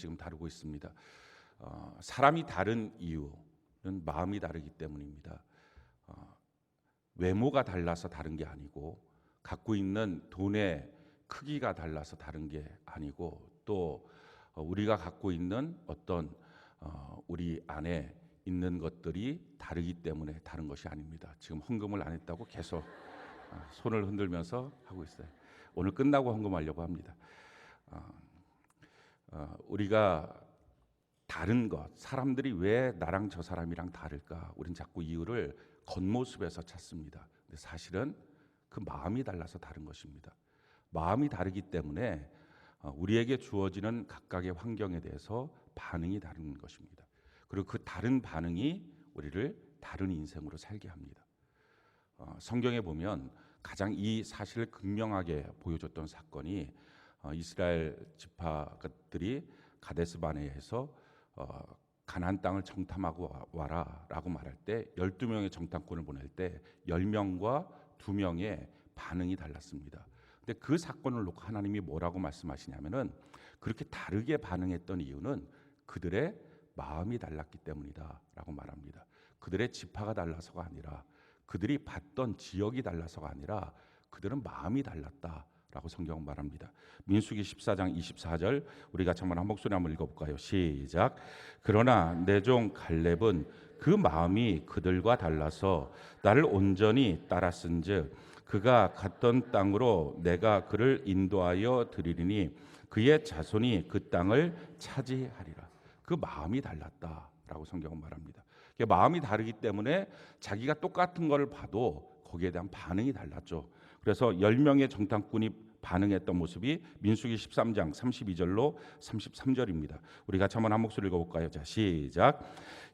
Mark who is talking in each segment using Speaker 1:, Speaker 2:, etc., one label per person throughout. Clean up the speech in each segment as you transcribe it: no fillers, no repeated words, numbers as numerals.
Speaker 1: 지금 다루고 있습니다. 사람이 다른 이유는 마음이 다르기 때문입니다. 외모가 달라서 다른 게 아니고, 갖고 있는 돈의 크기가 달라서 다른 게 아니고, 또 우리가 갖고 있는 어떤 우리 안에 있는 것들이 다르기 때문에 다른 것이 아닙니다. 지금 헌금을 안 했다고 계속 손을 흔들면서 하고 있어요. 오늘 끝나고 헌금하려고 합니다. 우리가 다른 것, 사람들이 왜 나랑 저 사람이랑 다를까? 우린 자꾸 이유를 겉모습에서 찾습니다. 근데 사실은 그 마음이 달라서 다른 것입니다. 마음이 다르기 때문에 우리에게 주어지는 각각의 환경에 대해서 반응이 다른 것입니다. 그리고 그 다른 반응이 우리를 다른 인생으로 살게 합니다. 성경에 보면 가장 이 사실을 극명하게 보여줬던 사건이 이스라엘 지파들이 가데스 바네아에서 가나안 땅을 정탐하고 와라라고 말할 때 12명의 정탐꾼을 보낼 때 10명과 2명의 반응이 달랐습니다. 근데 그 사건을 놓고 하나님이 뭐라고 말씀하시냐면은 그렇게 다르게 반응했던 이유는 그들의 마음이 달랐기 때문이다라고 말합니다. 그들의 지파가 달라서가 아니라, 그들이 봤던 지역이 달라서가 아니라 그들은 마음이 달랐다라고 성경은 말합니다. 민수기 14장 24절 우리 같이 한번 한 목소리 한번 읽어볼까요? 시작. 그러나 내 종 갈렙은 그 마음이 그들과 달라서 나를 온전히 따랐은즉 그가 갔던 땅으로 내가 그를 인도하여 드리리니 그의 자손이 그 땅을 차지하리라. 그 마음이 달랐다라고 성경은 말합니다. 마음이 다르기 때문에 자기가 똑같은 것을 봐도 거기에 대한 반응이 달랐죠. 그래서 10명의 정탐꾼이 반응했던 모습이 민수기 13장 32절로 33절입니다. 우리 같이 한번 한 목소리 읽어볼까요? 자, 시작.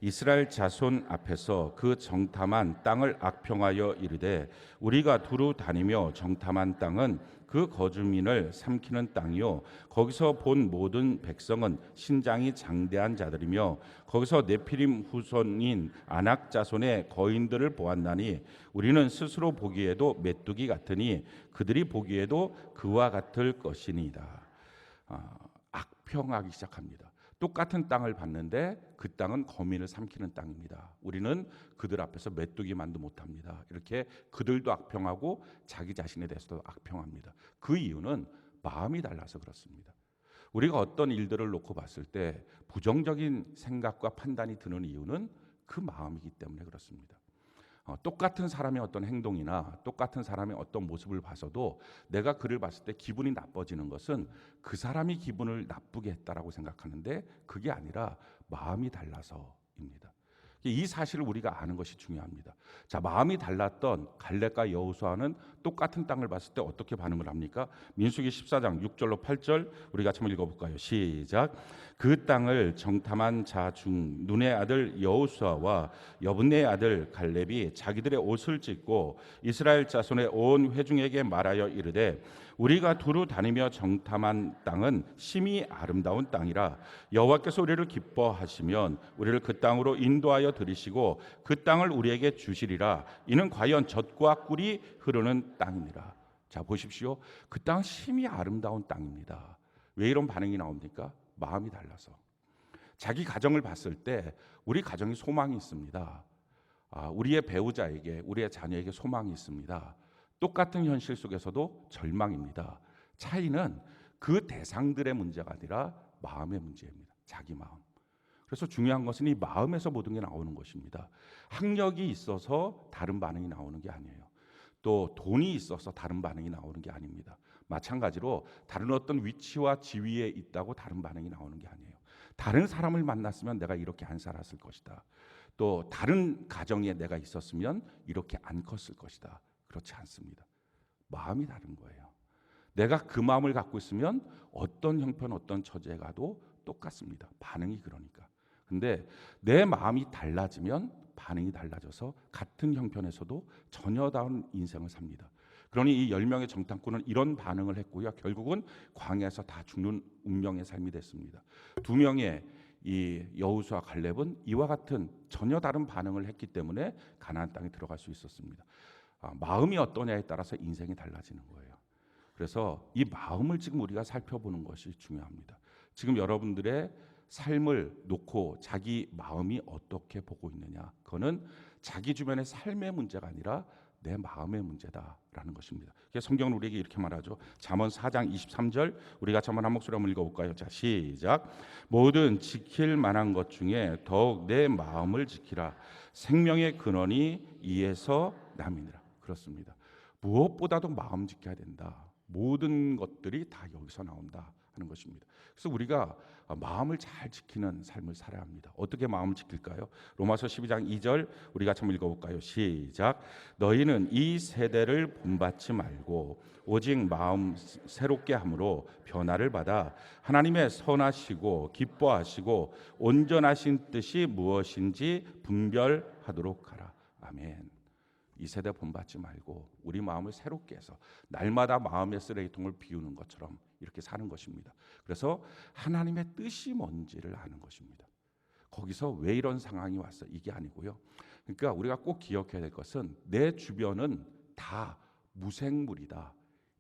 Speaker 1: 이스라엘 자손 앞에서 그 정탐한 땅을 악평하여 이르되 우리가 두루 다니며 정탐한 땅은 그 거주민을 삼키는 땅이요 거기서 본 모든 백성은 신장이 장대한 자들이며 거기서 네피림 후손인 아낙 자손의 거인들을 보았나니 우리는 스스로 보기에도 메뚜기 같으니 그들이 보기에도 그와 같을 것이니이다. 악평하기 시작합니다. 똑같은 땅을 봤는데 그 땅은 거민을 삼키는 땅입니다. 우리는 그들 앞에서 메뚜기만도 못합니다. 이렇게 그들도 악평하고 자기 자신에 대해서도 악평합니다. 그 이유는 마음이 달라서 그렇습니다. 우리가 어떤 일들을 놓고 봤을 때 부정적인 생각과 판단이 드는 이유는 그 마음이기 때문에 그렇습니다. 똑같은 사람의 어떤 행동이나 똑같은 사람의 어떤 모습을 봐서도 내가 그를 봤을 때 기분이 나빠지는 것은 그 사람이 기분을 나쁘게 했다라고 생각하는데 그게 아니라 마음이 달라서입니다. 이 사실을 우리가 아는 것이 중요합니다. 자, 마음이 달랐던 갈렙과 여호수아는 똑같은 땅을 봤을 때 어떻게 반응을 합니까? 민수기 14장 6절로 8절 우리 같이 한번 읽어볼까요? 시작. 그 땅을 정탐한 자 중 눈의 아들 여호수아와 여분네의 아들 갈렙이 자기들의 옷을 찢고 이스라엘 자손의 온 회중에게 말하여 이르되 우리가 두루 다니며 정탐한 땅은 심히 아름다운 땅이라 여호와께서 우리를 기뻐하시면 우리를 그 땅으로 인도하여 들이시고 그 땅을 우리에게 주시리라. 이는 과연 젖과 꿀이 흐르는 땅이니라. 자, 보십시오. 그 땅은 심히 아름다운 땅입니다. 왜 이런 반응이 나옵니까? 마음이 달라서. 자기 가정을 봤을 때 우리 가정이 소망이 있습니다. 우리의 배우자에게, 우리의 자녀에게 소망이 있습니다. 똑같은 현실 속에서도 절망입니다. 차이는 그 대상들의 문제가 아니라 마음의 문제입니다. 자기 마음. 그래서 중요한 것은 이 마음에서 모든 게 나오는 것입니다. 학력이 있어서 다른 반응이 나오는 게 아니에요. 또 돈이 있어서 다른 반응이 나오는 게 아닙니다. 마찬가지로 다른 어떤 위치와 지위에 있다고 다른 반응이 나오는 게 아니에요. 다른 사람을 만났으면 내가 이렇게 안 살았을 것이다. 또 다른 가정에 내가 있었으면 이렇게 안 컸을 것이다. 그렇지 않습니다. 마음이 다른 거예요. 내가 그 마음을 갖고 있으면 어떤 형편, 어떤 처지에 가도 똑같습니다. 반응이 그러니까. 근데 내 마음이 달라지면 반응이 달라져서 같은 형편에서도 전혀 다른 인생을 삽니다. 그러니 이 10명의 정탐꾼은 이런 반응을 했고요. 결국은 광야에서 다 죽는 운명의 삶이 됐습니다. 2명의 이 여호수아 갈렙은 이와 같은 전혀 다른 반응을 했기 때문에 가나안 땅에 들어갈 수 있었습니다. 마음이 어떠냐에 따라서 인생이 달라지는 거예요. 그래서 이 마음을 지금 우리가 살펴보는 것이 중요합니다. 지금 여러분들의 삶을 놓고 자기 마음이 어떻게 보고 있느냐, 그거는 자기 주변의 삶의 문제가 아니라 내 마음의 문제다라는 것입니다. 성경은 우리에게 이렇게 말하죠. 잠언 4장 23절 우리 같이 한번 한 목소리 한번 읽어볼까요? 자, 시작. 모든 지킬 만한 것 중에 더욱 내 마음을 지키라. 생명의 근원이 이에서 남이니라. 그렇습니다. 무엇보다도 마음 지켜야 된다. 모든 것들이 다 여기서 나온다 하는 것입니다. 그래서 우리가 마음을 잘 지키는 삶을 살아야 합니다. 어떻게 마음을 지킬까요? 로마서 12장 2절 우리 같이 한번 읽어볼까요? 시작. 너희는 이 세대를 본받지 말고 오직 마음 새롭게 함으로 변화를 받아 하나님의 선하시고 기뻐하시고 온전하신 뜻이 무엇인지 분별하도록 하라. 아멘. 이 세대 본받지 말고 우리 마음을 새롭게 해서 날마다 마음의 쓰레기통을 비우는 것처럼 이렇게 사는 것입니다. 그래서 하나님의 뜻이 뭔지를 아는 것입니다. 거기서 왜 이런 상황이 왔어? 이게 아니고요. 그러니까 우리가 꼭 기억해야 될 것은 내 주변은 다 무생물이다.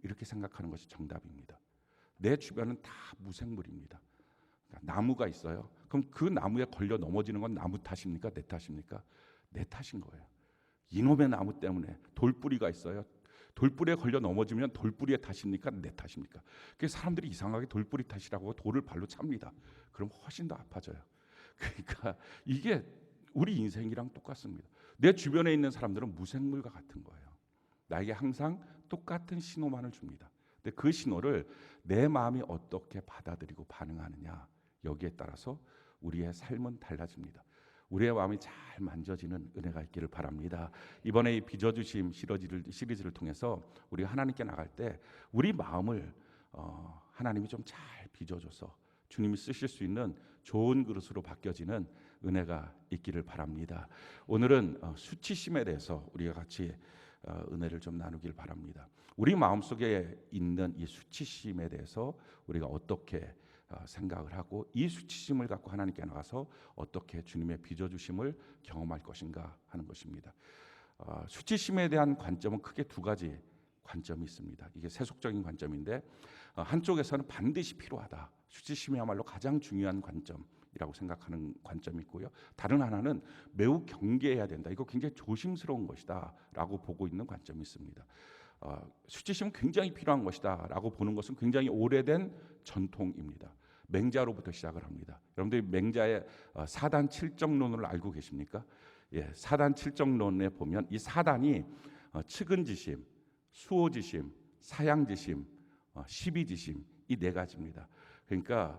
Speaker 1: 이렇게 생각하는 것이 정답입니다. 내 주변은 다 무생물입니다. 그러니까 나무가 있어요. 그럼 그 나무에 걸려 넘어지는 건 나무 탓입니까? 내 탓입니까? 내 탓인 거예요. 이놈의 나무 때문에 돌뿌리가 있어요. 돌뿌리에 걸려 넘어지면 돌뿌리의 탓입니까? 내 탓입니까? 그래서 사람들이 이상하게 돌뿌리 탓이라고 돌을 발로 찹니다. 그럼 훨씬 더 아파져요. 그러니까 이게 우리 인생이랑 똑같습니다. 내 주변에 있는 사람들은 무생물과 같은 거예요. 나에게 항상 똑같은 신호만을 줍니다. 근데 그 신호를 내 마음이 어떻게 받아들이고 반응하느냐, 여기에 따라서 우리의 삶은 달라집니다. 우리의 마음이 잘 만져지는 은혜가 있기를 바랍니다. 이번에 이 빚어주심 시리즈를 통해서 우리가 하나님께 나갈 때 우리 마음을 하나님이 좀 잘 빚어줘서 주님이 쓰실 수 있는 좋은 그릇으로 바뀌어지는 은혜가 있기를 바랍니다. 오늘은 수치심에 대해서 우리가 같이 은혜를 좀 나누길 바랍니다. 우리 마음속에 있는 이 수치심에 대해서 우리가 어떻게 생각을 하고 이 수치심을 갖고 하나님께 나가서 어떻게 주님의 빚어주심을 경험할 것인가 하는 것입니다. 수치심에 대한 관점은 크게 두 가지 관점이 있습니다. 이게 세속적인 관점인데 한쪽에서는 반드시 필요하다. 수치심이야말로 가장 중요한 관점이라고 생각하는 관점이 있고요. 다른 하나는 매우 경계해야 된다. 이거 굉장히 조심스러운 것이다 라고 보고 있는 관점이 있습니다. 수치심은 굉장히 필요한 것이다 라고 보는 것은 굉장히 오래된 전통입니다. 맹자로부터 시작을 합니다. 여러분들이 맹자의 사단 칠정론을 알고 계십니까? 예, 사단 칠정론에 보면 이 사단이 측은지심, 수호지심, 사양지심, 시비지심 이 네 가지입니다. 그러니까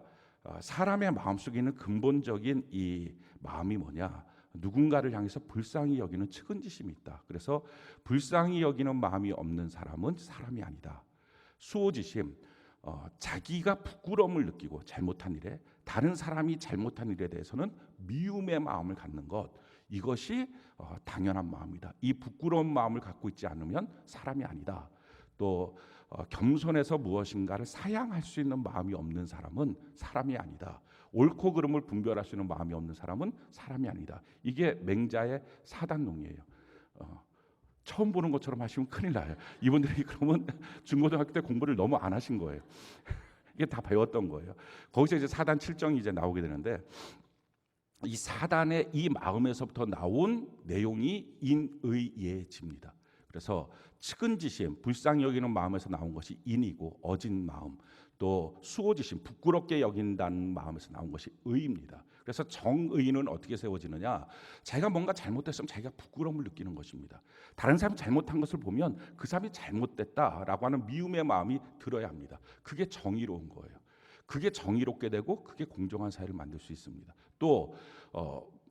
Speaker 1: 사람의 마음속에 있는 근본적인 이 마음이 뭐냐? 누군가를 향해서 불쌍히 여기는 측은지심이 있다. 그래서 불쌍히 여기는 마음이 없는 사람은 사람이 아니다. 수호지심, 자기가 부끄러움을 느끼고 잘못한 일에 다른 사람이 잘못한 일에 대해서는 미움의 마음을 갖는 것, 이것이 당연한 마음이다. 이 부끄러운 마음을 갖고 있지 않으면 사람이 아니다. 또 겸손해서 무엇인가를 사양할 수 있는 마음이 없는 사람은 사람이 아니다. 옳고 그름을 분별할 수 있는 마음이 없는 사람은 사람이 아니다. 이게 맹자의 사단론이에요. 처음 보는 것처럼 하시면 큰일 나요. 이분들이 그러면 중고등학교 때 공부를 너무 안 하신 거예요. 이게 다 배웠던 거예요. 거기서 이제 사단 칠정이 이제 나오게 되는데 이 사단의 이 마음에서부터 나온 내용이 인의예지입니다. 그래서 측은지심, 불쌍히 여기는 마음에서 나온 것이 인이고 어진 마음, 또 수호지심, 부끄럽게 여긴다는 마음에서 나온 것이 의입니다. 그래서 정의는 어떻게 세워지느냐? 자기가 뭔가 잘못했으면 자기가 부끄러움을 느끼는 것입니다. 다른 사람이 잘못한 것을 보면 그 사람이 잘못됐다라고 하는 미움의 마음이 들어야 합니다. 그게 정의로운 거예요. 그게 정의롭게 되고 그게 공정한 사회를 만들 수 있습니다. 또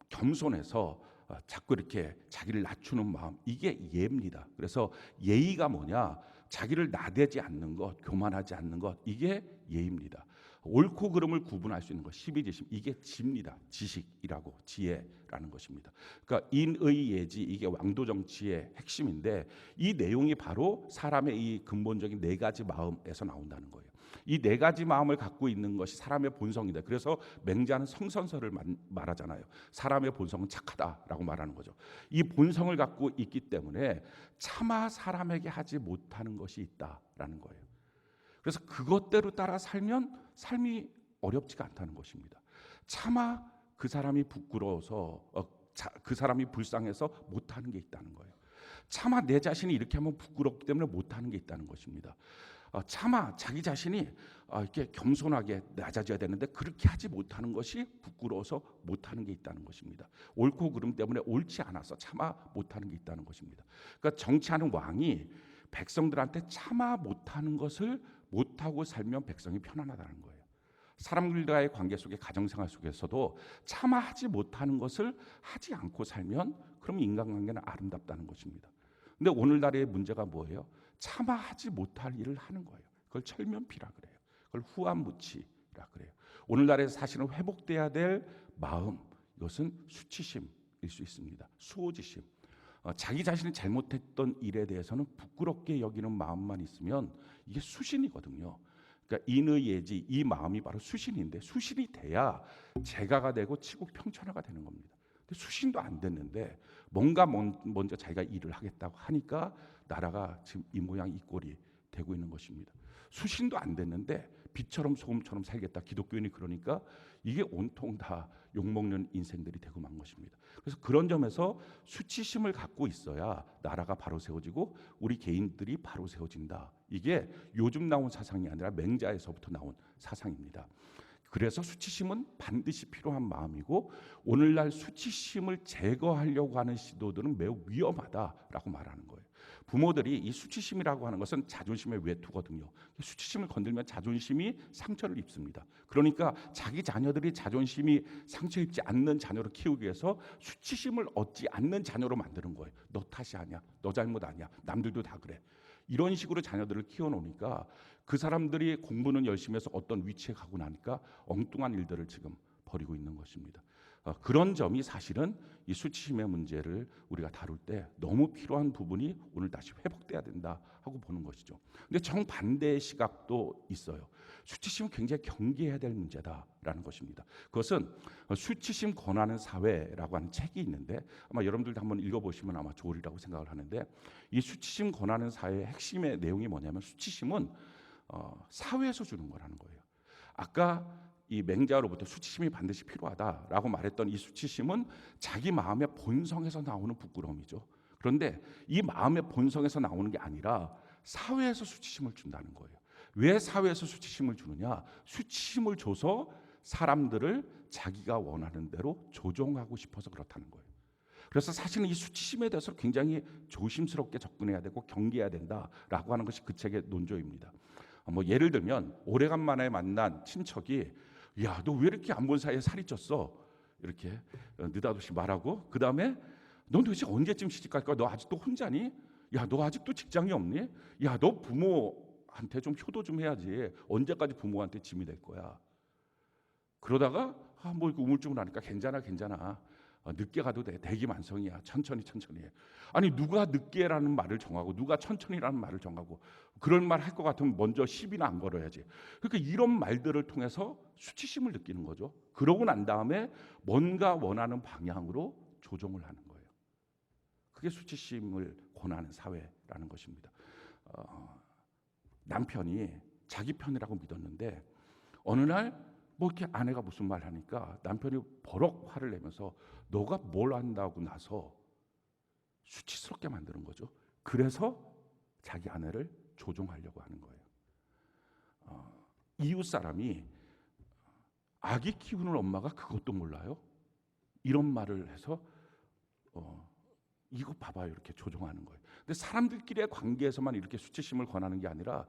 Speaker 1: 겸손해서 자꾸 이렇게 자기를 낮추는 마음, 이게 예입니다. 그래서 예의가 뭐냐? 자기를 나대지 않는 것, 교만하지 않는 것, 이게 예입니다. 옳고 그름을 구분할 수 있는 것, 시비지심, 이게 지입니다. 지식이라고, 지혜라는 것입니다. 그러니까 인의예지, 이게 왕도 정치의 핵심인데 이 내용이 바로 사람의 이 근본적인 네 가지 마음에서 나온다는 거예요. 이 네 가지 마음을 갖고 있는 것이 사람의 본성이다. 그래서 맹자는 성선설을 말하잖아요. 사람의 본성은 착하다라고 말하는 거죠. 이 본성을 갖고 있기 때문에 차마 사람에게 하지 못하는 것이 있다라는 거예요. 그래서 그것대로 따라 살면 삶이 어렵지가 않다는 것입니다. 차마 그 사람이 부끄러워서 그 사람이 불쌍해서 못하는 게 있다는 거예요. 차마 내 자신이 이렇게 하면 부끄럽기 때문에 못하는 게 있다는 것입니다. 차마 자기 자신이 이렇게 겸손하게 낮아져야 되는데 그렇게 하지 못하는 것이 부끄러워서 못하는 게 있다는 것입니다. 옳고 그름 때문에 옳지 않아서 차마 못하는 게 있다는 것입니다. 그러니까 정치하는 왕이 백성들한테 차마 못하는 것을 못하고 살면 백성이 편안하다는 거예요. 사람들과의 관계 속에 가정생활 속에서도 차마 하지 못하는 것을 하지 않고 살면 그럼 인간관계는 아름답다는 것입니다. 근데 오늘날의 문제가 뭐예요? 차마 하지 못할 일을 하는 거예요. 그걸 철면피라 그래요. 그걸 후한무치라 그래요. 오늘날의 사실은 회복돼야 될 마음, 이것은 수치심일 수 있습니다. 수호지심. 자기 자신이 잘못했던 일에 대해서는 부끄럽게 여기는 마음만 있으면 이게 수신이거든요. 그러니까 인의예지, 이 마음이 바로 수신인데 수신이 돼야 재가가 되고 치국평천하가 되는 겁니다. 근데 수신도 안 됐는데 뭔가 먼저 자기가 일을 하겠다고 하니까 나라가 지금 이 모양 이 꼴이 되고 있는 것입니다. 수신도 안 됐는데 빛처럼 소금처럼 살겠다 기독교인이 그러니까 이게 온통 다 욕먹는 인생들이 되고 만 것입니다. 그래서 그런 점에서 수치심을 갖고 있어야 나라가 바로 세워지고 우리 개인들이 바로 세워진다. 이게 요즘 나온 사상이 아니라 맹자에서부터 나온 사상입니다. 그래서 수치심은 반드시 필요한 마음이고 오늘날 수치심을 제거하려고 하는 시도들은 매우 위험하다라고 말하는 거예요. 부모들이 이 수치심이라고 하는 것은 자존심의 외투거든요. 수치심을 건들면 자존심이 상처를 입습니다. 그러니까 자기 자녀들이 자존심이 상처 입지 않는 자녀로 키우기 위해서 수치심을 얻지 않는 자녀로 만드는 거예요. 너 탓이 아니야. 너 잘못 아니야. 남들도 다 그래. 이런 식으로 자녀들을 키워놓으니까 그 사람들이 공부는 열심히 해서 어떤 위치에 가고 나니까 엉뚱한 일들을 지금 벌이고 있는 것입니다. 그런 점이 사실은 이 수치심의 문제를 우리가 다룰 때 너무 필요한 부분이 오늘 다시 회복돼야 된다 하고 보는 것이죠. 근데 정반대의 시각도 있어요. 수치심은 굉장히 경계해야 될 문제다라는 것입니다. 그것은 수치심 권하는 사회라고 하는 책이 있는데 아마 여러분들도 한번 읽어보시면 아마 좋으리라고 생각을 하는데 이 수치심 권하는 사회의 핵심의 내용이 뭐냐면 수치심은 사회에서 주는 거라는 거예요. 아까 이 맹자로부터 수치심이 반드시 필요하다라고 말했던 이 수치심은 자기 마음의 본성에서 나오는 부끄러움이죠. 그런데 이 마음의 본성에서 나오는 게 아니라 사회에서 수치심을 준다는 거예요. 왜 사회에서 수치심을 주느냐? 수치심을 줘서 사람들을 자기가 원하는 대로 조종하고 싶어서 그렇다는 거예요. 그래서 사실은 이 수치심에 대해서 굉장히 조심스럽게 접근해야 되고 경계해야 된다라고 하는 것이 그 책의 논조입니다. 뭐 예를 들면 오래간만에 만난 친척이 야, 너 왜 이렇게 안 본 사이에 살이 쪘어? 이렇게 느닷없이 말하고 그 다음에 넌 도대체 언제쯤 시집갈 거야? 너 아직도 혼자니? 야, 너 아직도 직장이 없니? 야, 너 부모한테 좀 효도 좀 해야지. 언제까지 부모한테 짐이 될 거야? 그러다가 뭐 우물쭈물하니까 괜찮아. 늦게 가도 돼. 대기만성이야. 천천히 해. 아니 누가 늦게라는 말을 정하고 누가 천천히라는 말을 정하고 그런 말 할 것 같으면 먼저 시비나 안 걸어야지. 그러니까 이런 말들을 통해서 수치심을 느끼는 거죠. 그러고 난 다음에 뭔가 원하는 방향으로 조종을 하는 거예요. 그게 수치심을 권하는 사회라는 것입니다. 남편이 자기 편이라고 믿었는데 어느 날 뭐 이렇게 아내가 무슨 말 하니까 남편이 버럭 화를 내면서 너가 뭘 안다고 나서 수치스럽게 만드는 거죠. 그래서 자기 아내를 조종하려고 하는 거예요. 이웃 사람이 아기 키우는 엄마가 그것도 몰라요? 이런 말을 해서 이거 봐봐요 이렇게 조종하는 거예요. 근데 사람들끼리의 관계에서만 이렇게 수치심을 권하는 게 아니라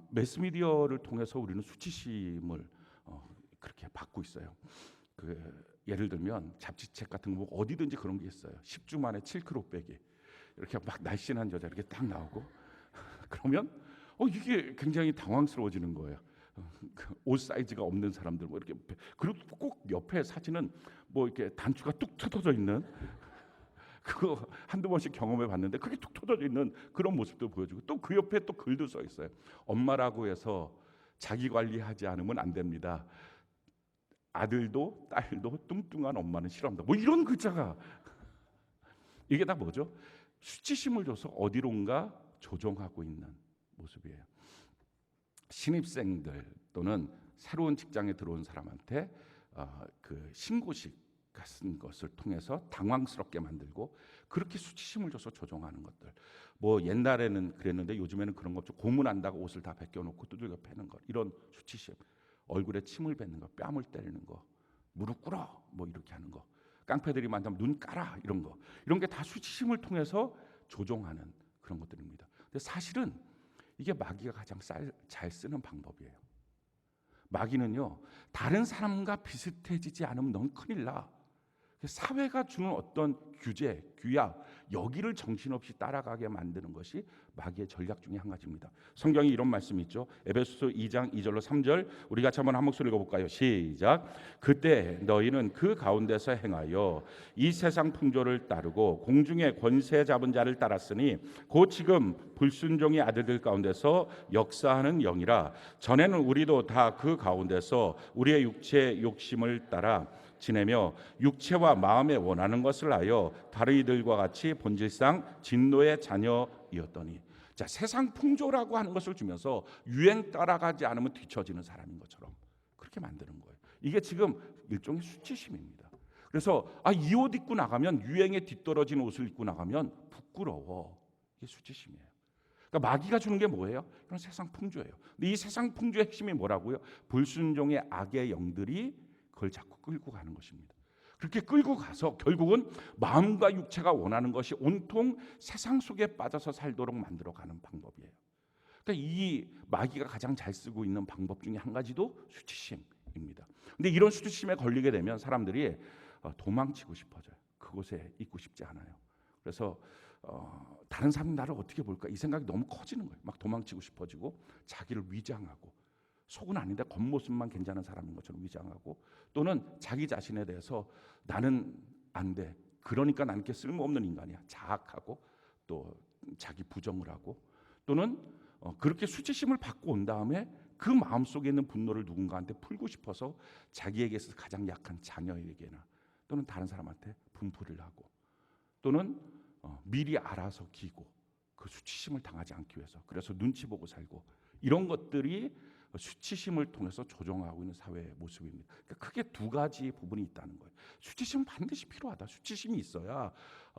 Speaker 1: 매스미디어를 통해서 우리는 수치심을 그렇게 받고 있어요. 예를 들면 잡지책 같은 거 어디든지 그런 게 있어요. 10주 만에 7kg 빼기 이렇게 막 날씬한 여자 이렇게 딱 나오고 그러면 이게 굉장히 당황스러워지는 거예요. 옷 사이즈가 없는 사람들 뭐 이렇게 그리고 꼭 옆에 사진은 뭐 이렇게 단추가 뚝 터져 있는 그거 한두 번씩 경험해 봤는데 그게 툭 터져 있는 그런 모습도 보여주고 또 그 옆에 또 글도 써 있어요. 엄마라고 해서 자기 관리하지 않으면 안 됩니다. 아들도 딸도 뚱뚱한 엄마는 싫어합니다. 뭐 이런 글자가 이게 다 뭐죠? 수치심을 줘서 어디론가 조종하고 있는 모습이에요. 신입생들 또는 새로운 직장에 들어온 사람한테 그 신고식 같은 것을 통해서 당황스럽게 만들고 그렇게 수치심을 줘서 조종하는 것들. 뭐 옛날에는 그랬는데 요즘에는 그런 거 없죠. 고문한다고 옷을 다 벗겨놓고 두들겨 패는 것. 이런 수치심. 얼굴에 침을 뱉는 거, 뺨을 때리는 거, 무릎 꿇어 뭐 이렇게 하는 거. 깡패들이 만나면 눈 깔아 이런 거. 이런 게 다 수치심을 통해서 조종하는 그런 것들입니다. 근데 사실은 이게 마귀가 가장 잘 쓰는 방법이에요. 마귀는요, 다른 사람과 비슷해지지 않으면 넌 큰일 나. 사회가 주는 어떤 규제, 규약, 여기를 정신없이 따라가게 만드는 것이 마귀의 전략 중에 한 가지입니다. 성경에 이런 말씀이 있죠. 에베소서 2장 2절로 3절 우리 같이 한번 한 목소리 읽어볼까요? 시작. 그때 너희는 그 가운데서 행하여 이 세상 풍조를 따르고 공중의 권세 잡은 자를 따랐으니 곧 지금 불순종의 아들들 가운데서 역사하는 영이라. 전에는 우리도 다 그 가운데서 우리의 육체의 욕심을 따라 지내며 육체와 마음에 원하는 것을 하여 다른 이들과 같이 본질상 진노의 자녀이었더니. 자, 세상 풍조라고 하는 것을 주면서 유행 따라가지 않으면 뒤처지는 사람인 것처럼 그렇게 만드는 거예요. 이게 지금 일종의 수치심입니다. 그래서 이 옷 입고 나가면, 유행에 뒤떨어진 옷을 입고 나가면 부끄러워. 이게 수치심이에요. 그러니까 마귀가 주는 게 뭐예요? 이런 세상 풍조예요. 근데 이 세상 풍조의 핵심이 뭐라고요? 불순종의 악의 영들이 그걸 자꾸 끌고 가는 것입니다. 그렇게 끌고 가서 결국은 마음과 육체가 원하는 것이 온통 세상 속에 빠져서 살도록 만들어가는 방법이에요. 그러니까 이 마귀가 가장 잘 쓰고 있는 방법 중에 한 가지도 수치심입니다. 근데 이런 수치심에 걸리게 되면 사람들이 도망치고 싶어져요. 그곳에 있고 싶지 않아요. 그래서 다른 사람이 나를 어떻게 볼까 이 생각이 너무 커지는 거예요. 막 도망치고 싶어지고 자기를 위장하고 속은 아닌데 겉모습만 괜찮은 사람인 것처럼 위장하고, 또는 자기 자신에 대해서 나는 안 돼, 그러니까 나는 이렇게 쓸모없는 인간이야, 자학하고 또 자기 부정을 하고, 또는 그렇게 수치심을 받고 온 다음에 그 마음속에 있는 분노를 누군가한테 풀고 싶어서 자기에게서 가장 약한 자녀에게나 또는 다른 사람한테 분풀이를 하고, 또는 미리 알아서 기고 그 수치심을 당하지 않기 위해서 그래서 눈치 보고 살고, 이런 것들이 수치심을 통해서 조종하고 있는 사회의 모습입니다. 그러니까 크게 두 가지 부분이 있다는 거예요. 수치심은 반드시 필요하다. 수치심이 있어야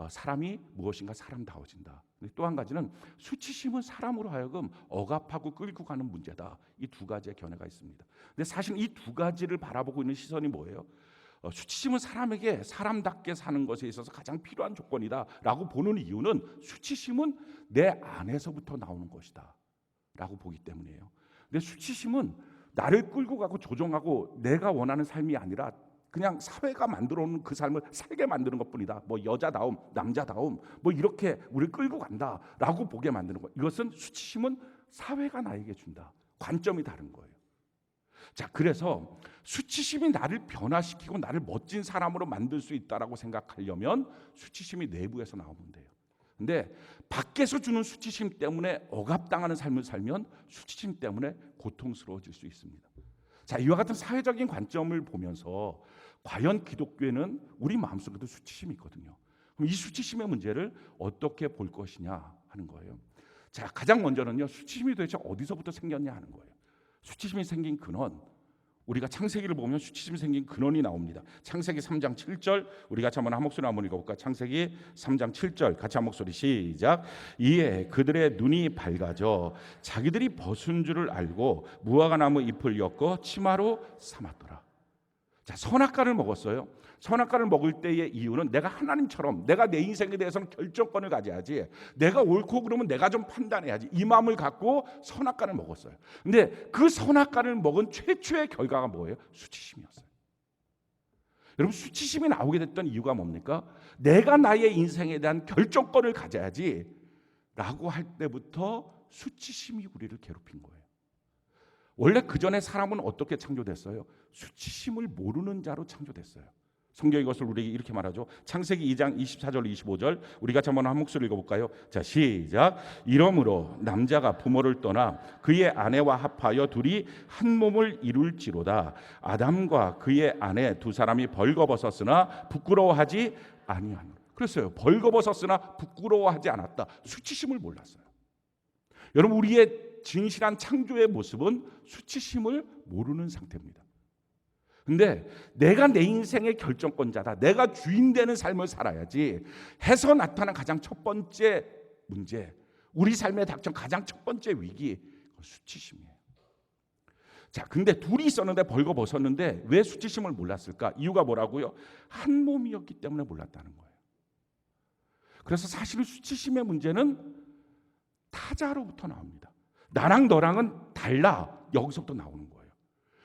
Speaker 1: 사람이 무엇인가 사람다워진다. 또 한 가지는 수치심은 사람으로 하여금 억압하고 끌고 가는 문제다. 이 두 가지의 견해가 있습니다. 근데 사실 이 두 가지를 바라보고 있는 시선이 뭐예요? 수치심은 사람에게 사람답게 사는 것에 있어서 가장 필요한 조건이다라고 보는 이유는 수치심은 내 안에서부터 나오는 것이다 라고 보기 때문이에요. 근데 수치심은 나를 끌고 가고 조종하고 내가 원하는 삶이 아니라 그냥 사회가 만들어 놓은 그 삶을 살게 만드는 것뿐이다. 뭐 여자다움, 남자다움, 뭐 이렇게 우리를 끌고 간다라고 보게 만드는 것. 이것은 수치심은 사회가 나에게 준다. 관점이 다른 거예요. 자, 그래서 수치심이 나를 변화시키고 나를 멋진 사람으로 만들 수 있다라고 생각하려면 수치심이 내부에서 나오면 돼요. 근데 밖에서 주는 수치심 때문에 억압당하는 삶을 살면 수치심 때문에 고통스러워질 수 있습니다. 자, 이와 같은 사회적인 관점을 보면서 과연 기독교에는 우리 마음속에도 수치심이 있거든요. 그럼 이 수치심의 문제를 어떻게 볼 것이냐 하는 거예요. 자, 가장 먼저는요, 수치심이 도대체 어디서부터 생겼냐 하는 거예요. 수치심이 생긴 근원, 우리가 창세기를 보면 수치심이 생긴 근원이 나옵니다. 창세기 3장 7절 우리 같이 한번 한 목소리 한번 읽어볼까? 창세기 3장 7절 같이 한 목소리 시작. 이에 그들의 눈이 밝아져 자기들이 벗은 줄을 알고 무화과나무 잎을 엮어 치마로 삼았더라. 자, 선악과를 먹었어요. 선악과를 먹을 때의 이유는 내가 하나님처럼 내가 내 인생에 대해서는 결정권을 가져야지, 내가 옳고 그러면 내가 좀 판단해야지, 이 마음을 갖고 선악과를 먹었어요. 근데 그 선악과를 먹은 최초의 결과가 뭐예요? 수치심이었어요. 여러분, 수치심이 나오게 됐던 이유가 뭡니까? 내가 나의 인생에 대한 결정권을 가져야지 라고 할 때부터 수치심이 우리를 괴롭힌 거예요. 원래 그 전에 사람은 어떻게 창조됐어요? 수치심을 모르는 자로 창조됐어요. 성경이 이것을 우리에게 이렇게 말하죠. 창세기 2장 24절 25절 우리 같이 한번 한 목소리 읽어볼까요? 자, 시작. 이러므로 남자가 부모를 떠나 그의 아내와 합하여 둘이 한 몸을 이룰지로다. 아담과 그의 아내 두 사람이 벌거벗었으나 부끄러워하지 아니하노라. 그랬어요. 벌거벗었으나 부끄러워하지 않았다. 수치심을 몰랐어요. 여러분, 우리의 진실한 창조의 모습은 수치심을 모르는 상태입니다. 근데 내가 내 인생의 결정권자다, 내가 주인 되는 삶을 살아야지 해서 나타난 가장 첫 번째 문제, 우리 삶에 닥친 가장 첫 번째 위기, 수치심이에요. 자, 근데 둘이 있었는데 벌거벗었는데 왜 수치심을 몰랐을까? 이유가 뭐라고요? 한 몸이었기 때문에 몰랐다는 거예요. 그래서 사실은 수치심의 문제는 타자로부터 나옵니다. 나랑 너랑은 달라. 여기서부터 나오는 거예요.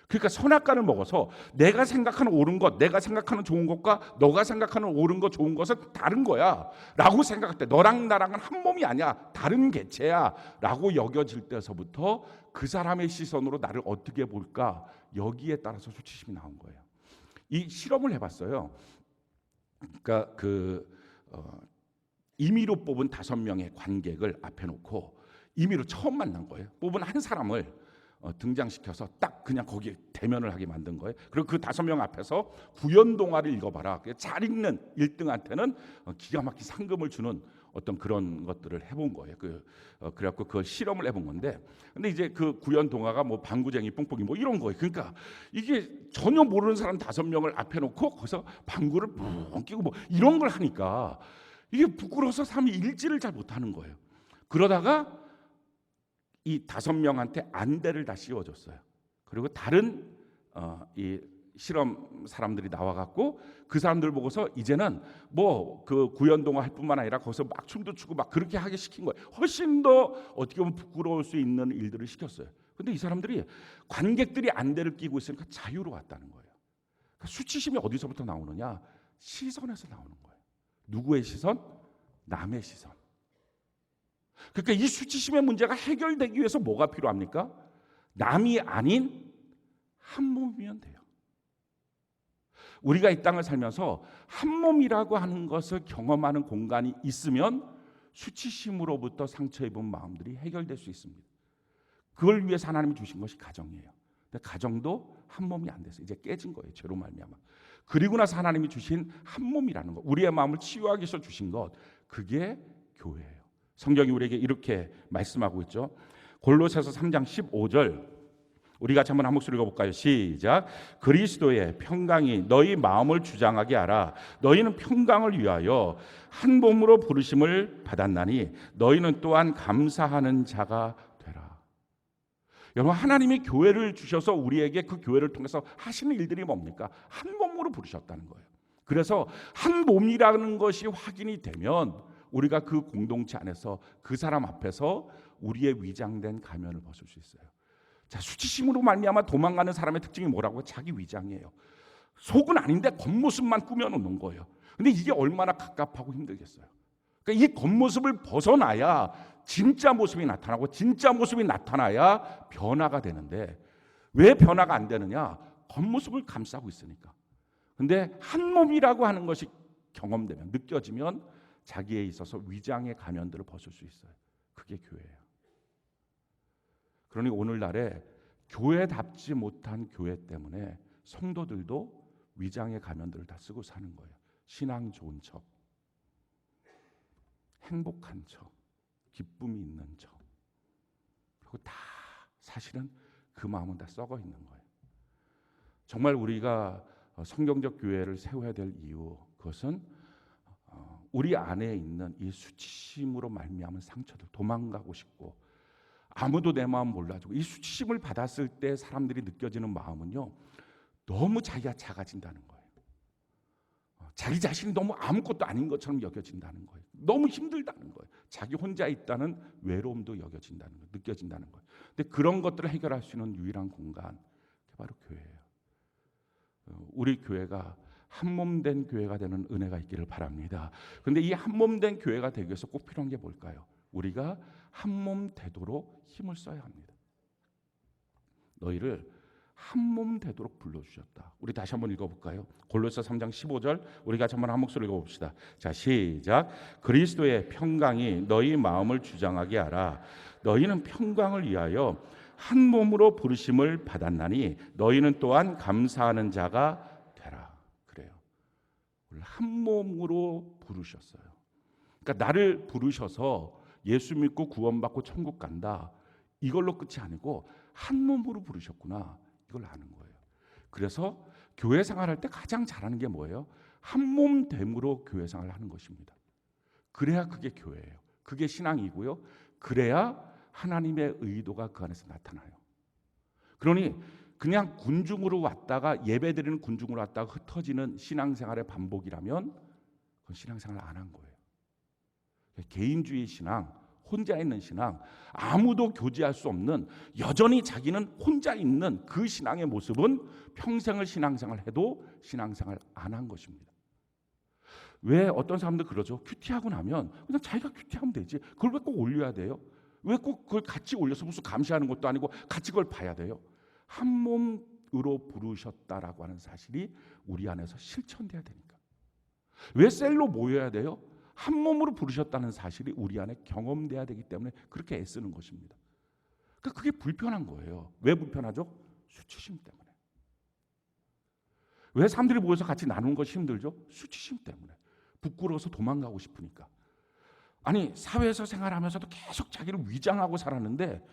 Speaker 1: 그러니까 선악과를 먹어서 내가 생각하는 옳은 것, 내가 생각하는 좋은 것과 너가 생각하는 옳은 것, 좋은 것은 다른 거야 라고 생각할 때, 너랑 나랑은 한 몸이 아니야, 다른 개체야 라고 여겨질 때서부터 그 사람의 시선으로 나를 어떻게 볼까, 여기에 따라서 수치심이 나온 거예요. 이 실험을 해봤어요. 그러니까 임의로 뽑은 5명의 관객을 앞에 놓고 임의로 처음 만난 거예요. 뽑은 한 사람을 등장시켜서 딱 그냥 거기에 대면을 하게 만든 거예요. 그리고 그 5명 앞에서 구연동화를 읽어봐라. 잘 읽는 1등한테는 기가 막힌 상금을 주는 어떤 그런 것들을 해본 거예요. 그래갖고 그걸 실험을 해본 건데, 근데 이제 그 구연동화가 뭐 방구쟁이, 뽕뽕이 뭐 이런 거예요. 그러니까 이게 전혀 모르는 사람 5명을 앞에 놓고 거기서 방구를 뿡 끼고 뭐 이런 걸 하니까 이게 부끄러워서 사람이 읽지를 잘 못하는 거예요. 그러다가 이 5명한테 안대를 다 씌워줬어요. 그리고 다른 이 실험 사람들이 나와갖고 그 사람들 보고서 이제는 뭐 그 구연동화 할 뿐만 아니라 거기서 막 춤도 추고 막 그렇게 하게 시킨 거예요. 훨씬 더 어떻게 보면 부끄러울 수 있는 일들을 시켰어요. 근데 이 사람들이, 관객들이 안대를 끼고 있으니까 자유로웠다는 거예요. 그러니까 수치심이 어디서부터 나오느냐? 시선에서 나오는 거예요. 누구의 시선? 남의 시선. 그러니까 이 수치심의 문제가 해결되기 위해서 뭐가 필요합니까? 남이 아닌 한 몸이면 돼요. 우리가 이 땅을 살면서 한 몸이라고 하는 것을 경험하는 공간이 있으면 수치심으로부터 상처 입은 마음들이 해결될 수 있습니다. 그걸 위해서 하나님이 주신 것이 가정이에요. 근데 가정도 한 몸이 안 돼서 이제 깨진 거예요. 죄로 말미암아. 그리고 나서 하나님이 주신 한 몸이라는 것, 우리의 마음을 치유하기 위해서 주신 것, 그게 교회예요. 성경이 우리에게 이렇게 말씀하고 있죠. 골로새서 3장 15절, 우리 같이 한번 한 목소리 읽어볼까요? 시작. 그리스도의 평강이 너희 마음을 주장하게 하라. 너희는 평강을 위하여 한 몸으로 부르심을 받았나니 너희는 또한 감사하는 자가 되라. 여러분, 하나님이 교회를 주셔서 우리에게 그 교회를 통해서 하시는 일들이 뭡니까? 한 몸으로 부르셨다는 거예요. 그래서 한 몸이라는 것이 확인이 되면 우리가 그 공동체 안에서 그 사람 앞에서 우리의 위장된 가면을 벗을 수 있어요. 자, 수치심으로 말미암아 도망가는 사람의 특징이 뭐라고요? 자기 위장이에요. 속은 아닌데 겉모습만 꾸며놓는 거예요. 근데 이게 얼마나 갑갑하고 힘들겠어요. 그러니까 이 겉모습을 벗어나야 진짜 모습이 나타나고, 진짜 모습이 나타나야 변화가 되는데, 왜 변화가 안 되느냐? 겉모습을 감싸고 있으니까. 근데 한 몸이라고 하는 것이 경험되면, 느껴지면 자기에 있어서 위장의 가면들을 벗을 수 있어요. 그게 교회예요. 그러니 오늘날에 교회답지 못한 교회 때문에 성도들도 위장의 가면들을 다 쓰고 사는 거예요. 신앙 좋은 척, 행복한 척, 기쁨이 있는 척. 그리고 다 사실은 그 마음은 다 썩어 있는 거예요. 정말 우리가 성경적 교회를 세워야 될 이유, 그것은 우리 안에 있는 이 수치심으로 말미암은 상처들, 도망가고 싶고 아무도 내 마음 몰라주고, 이 수치심을 받았을 때 사람들이 느껴지는 마음은요, 너무 자기가 작아진다는 거예요. 자기 자신이 너무 아무것도 아닌 것처럼 여겨진다는 거예요. 너무 힘들다는 거예요. 자기 혼자 있다는 외로움도 여겨진다는 거예요. 느껴진다는 거예요. 근데 그런 것들을 해결할 수 있는 유일한 공간, 그게 바로 교회예요. 우리 교회가 한몸된 교회가 되는 은혜가 있기를 바랍니다. 그런데 이 한몸된 교회가 되기 위해서 꼭 필요한 게 뭘까요? 우리가 한몸 되도록 힘을 써야 합니다. 너희를 한몸 되도록 불러주셨다. 우리 다시 한번 읽어볼까요? 골로새 3장 15절, 우리 같이 한번 한 목소리 읽어봅시다. 자, 시작. 그리스도의 평강이 너희 마음을 주장하게 하라. 너희는 평강을 위하여 한 몸으로 부르심을 받았나니 너희는 또한 감사하는 자가 되라. 그래요. 한 몸으로 부르셨어요. 그러니까 나를 부르셔서 예수 믿고 구원받고 천국 간다, 이걸로 끝이 아니고 한 몸으로 부르셨구나. 이걸 아는 거예요. 그래서 교회 생활할 때 가장 잘하는 게 뭐예요? 한 몸 됨으로 교회 생활을 하는 것입니다. 그래야 그게 교회예요. 그게 신앙이고요. 그래야 하나님의 의도가 그 안에서 나타나요. 그러니 그냥 군중으로 왔다가 예배드리는 군중으로 왔다가 흩어지는 신앙생활의 반복이라면 그건 신앙생활을 안 한 거예요. 개인주의 신앙, 혼자 있는 신앙, 아무도 교제할 수 없는 여전히 자기는 혼자 있는 그 신앙의 모습은 평생을 신앙생활 해도 신앙생활 안 한 것입니다. 왜 어떤 사람들 그러죠? 큐티하고 나면 그냥 자기가 큐티하면 되지. 그걸 왜 꼭 올려야 돼요? 왜 꼭 그걸 같이 올려서 무슨 감시하는 것도 아니고 같이 그걸 봐야 돼요? 한 몸으로 부르셨다라고 하는 사실이 우리 안에서 실천돼야 되니까. 왜 셀로 모여야 돼요? 한 몸으로 부르셨다는 사실이 우리 안에 경험돼야 되기 때문에 그렇게 애쓰는 것입니다. 그러니까 그게 불편한 거예요. 왜 불편하죠? 수치심 때문에. 왜 사람들이 모여서 같이 나누는 것이 힘들죠? 수치심 때문에. 부끄러워서 도망가고 싶으니까. 아니 사회에서 생활하면서도 계속 자기를 위장하고 살았는데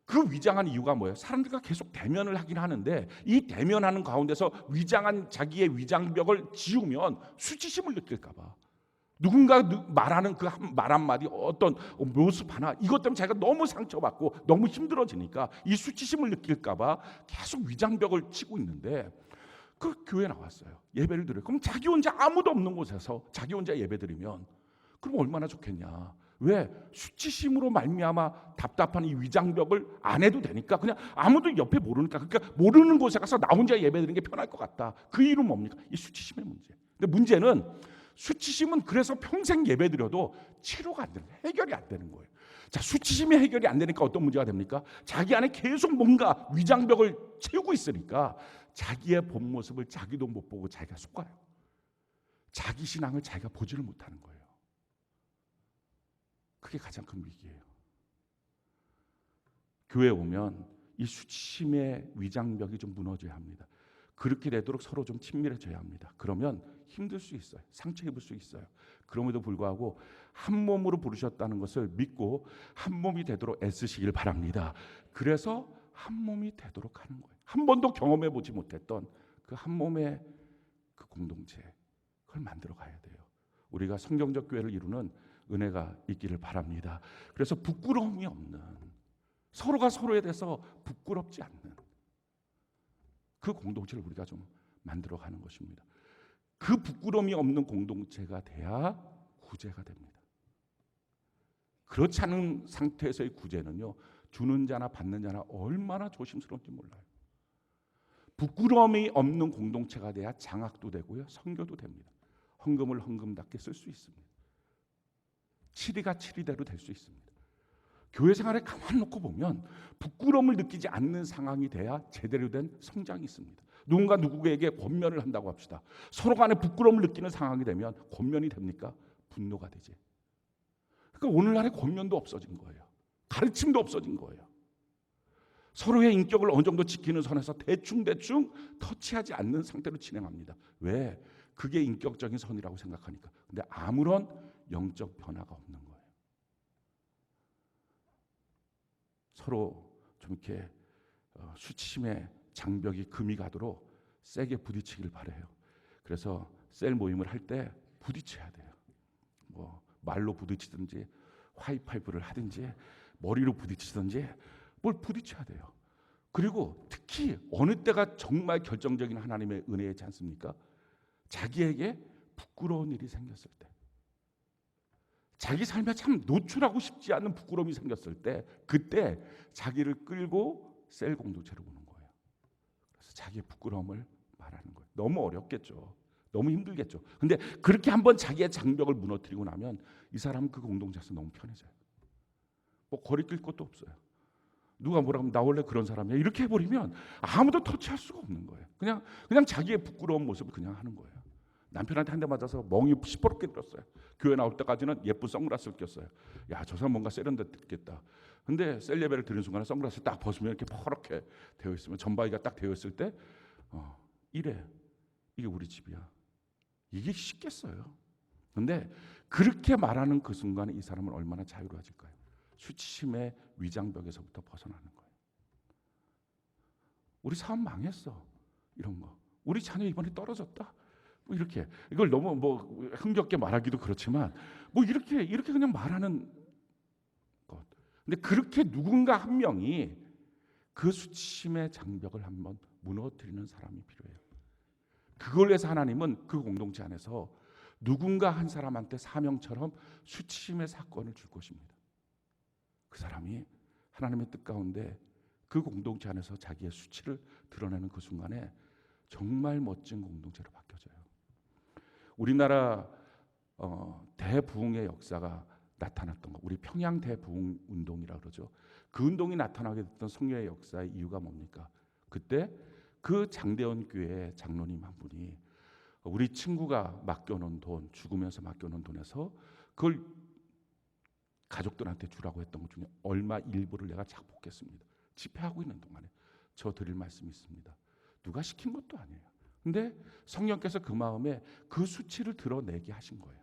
Speaker 1: 그 위장한 이유가 뭐예요? 사람들과 계속 대면을 하긴 하는데 이 대면하는 가운데서 위장한 자기의 위장벽을 지우면 수치심을 느낄까 봐. 누군가 말하는 그 말 한마디 어떤 모습 하나 이것 때문에 자기가 너무 상처받고 너무 힘들어지니까 이 수치심을 느낄까 봐 계속 위장벽을 치고 있는데 그 교회에 나왔어요. 예배를 드려요. 그럼 자기 혼자 아무도 없는 곳에서 자기 혼자 예배 드리면 그럼 얼마나 좋겠냐. 왜? 수치심으로 말미암아 답답한 이 위장벽을 안 해도 되니까 그냥 아무도 옆에 모르니까 그러니까 모르는 곳에 가서 나 혼자 예배 드리는 게 편할 것 같다. 그 이유는 뭡니까? 이 수치심의 문제. 근데 문제는 수치심은 그래서 평생 예배 드려도 치료가 안 되는 해결이 안 되는 거예요. 자, 수치심이 해결이 안 되니까 어떤 문제가 됩니까? 자기 안에 계속 뭔가 위장벽을 채우고 있으니까 자기의 본 모습을 자기도 못 보고 자기가 속아요. 자기 신앙을 자기가 보지를 못하는 거예요. 그게 가장 큰 위기예요. 교회에 오면 이 수치심의 위장벽이 좀 무너져야 합니다. 그렇게 되도록 서로 좀 친밀해져야 합니다. 그러면 힘들 수 있어요. 상처 입을 수 있어요. 그럼에도 불구하고 한 몸으로 부르셨다는 것을 믿고 한 몸이 되도록 애쓰시길 바랍니다. 그래서 한 몸이 되도록 하는 거예요. 한 번도 경험해 보지 못했던 그 한 몸의 그 공동체 그걸 만들어 가야 돼요. 우리가 성경적 교회를 이루는 은혜가 있기를 바랍니다. 그래서 부끄러움이 없는 서로가 서로에 대해서 부끄럽지 않는 그 공동체를 우리가 좀 만들어 가는 것입니다. 그 부끄러움이 없는 공동체가 돼야 구제가 됩니다. 그렇지 않은 상태에서의 구제는요. 주는 자나 받는 자나 얼마나 조심스러운지 몰라요. 부끄러움이 없는 공동체가 돼야 장학도 되고요. 선교도 됩니다. 헌금을 헌금답게 쓸 수 있습니다. 치리가 치리대로 될 수 있습니다. 교회 생활에 가만 놓고 보면 부끄러움을 느끼지 않는 상황이 돼야 제대로 된 성장이 있습니다. 누군가 누구에게 권면을 한다고 합시다. 서로 간에 부끄러움을 느끼는 상황이 되면 권면이 됩니까? 분노가 되지. 그러니까 오늘날의 권면도 없어진 거예요. 가르침도 없어진 거예요. 서로의 인격을 어느 정도 지키는 선에서 대충 터치하지 않는 상태로 진행합니다. 왜? 그게 인격적인 선이라고 생각하니까. 근데 아무런 영적 변화가 없는 거예요. 서로 좀 이렇게 수치심의 장벽이 금이 가도록 세게 부딪히길 바라요. 그래서 셀 모임을 할 때 부딪혀야 돼요. 뭐 말로 부딪히든지 하이파이브를 하든지 머리로 부딪히든지 뭘 부딪혀야 돼요. 그리고 특히 어느 때가 정말 결정적인 하나님의 은혜이지 않습니까? 자기에게 부끄러운 일이 생겼을 때, 자기 삶에 참 노출하고 싶지 않은 부끄러움이 생겼을 때, 그때 자기를 끌고 셀 공동체로 오는 거예요. 그래서 자기의 부끄러움을 말하는 거예요. 너무 어렵겠죠. 너무 힘들겠죠. 근데 그렇게 한번 자기의 장벽을 무너뜨리고 나면 이 사람은 그 공동체에서 너무 편해져요. 뭐 거리 낄 것도 없어요. 누가 뭐라 하면 나 원래 그런 사람이야. 이렇게 해버리면 아무도 터치할 수가 없는 거예요. 그냥 자기의 부끄러운 모습을 그냥 하는 거예요. 남편한테 한 대 맞아서 멍이 시퍼렇게 들었어요. 교회 나올 때까지는 예쁜 선글라스를 꼈어요. 야, 저 사람 뭔가 세련됐겠다. 근데 셀 예배를 드리는 순간에 선글라스 딱 벗으면 이렇게 퍼렇게 되어 있으면 전바위가 딱 되어 있을 때 이래. 이게 우리 집이야. 이게 쉽겠어요. 근데 그렇게 말하는 그 순간에 이 사람은 얼마나 자유로워질까요? 수치심의 위장벽에서부터 벗어나는 거예요. 우리 사업 망했어. 이런 거. 우리 자녀 이번에 떨어졌다. 뭐 이렇게 이걸 너무 뭐 흥겹게 말하기도 그렇지만 뭐 이렇게 그냥 말하는 것. 근데 그렇게 누군가 한 명이 그 수치심의 장벽을 한번 무너뜨리는 사람이 필요해요. 그걸 위해서 하나님은 그 공동체 안에서 누군가 한 사람한테 사명처럼 수치심의 사건을 줄 것입니다. 그 사람이 하나님의 뜻 가운데 그 공동체 안에서 자기의 수치를 드러내는 그 순간에 정말 멋진 공동체로 바뀌어져요. 우리나라 대부흥의 역사가 나타났던 거, 우리 평양 대부흥 운동이라고 그러죠. 그 운동이 나타나게 됐던 성령의 역사의 이유가 뭡니까? 그때 그 장대원 교회 장로님 한 분이 우리 친구가 맡겨놓은 돈, 죽으면서 맡겨놓은 돈에서 그걸 가족들한테 주라고 했던 것 중에 얼마 일부를 내가 작복했습니다. 집회하고 있는 동안에 저 드릴 말씀이 있습니다. 누가 시킨 것도 아니에요. 근데 성령께서 그 마음에 그 수치를 드러내게 하신 거예요.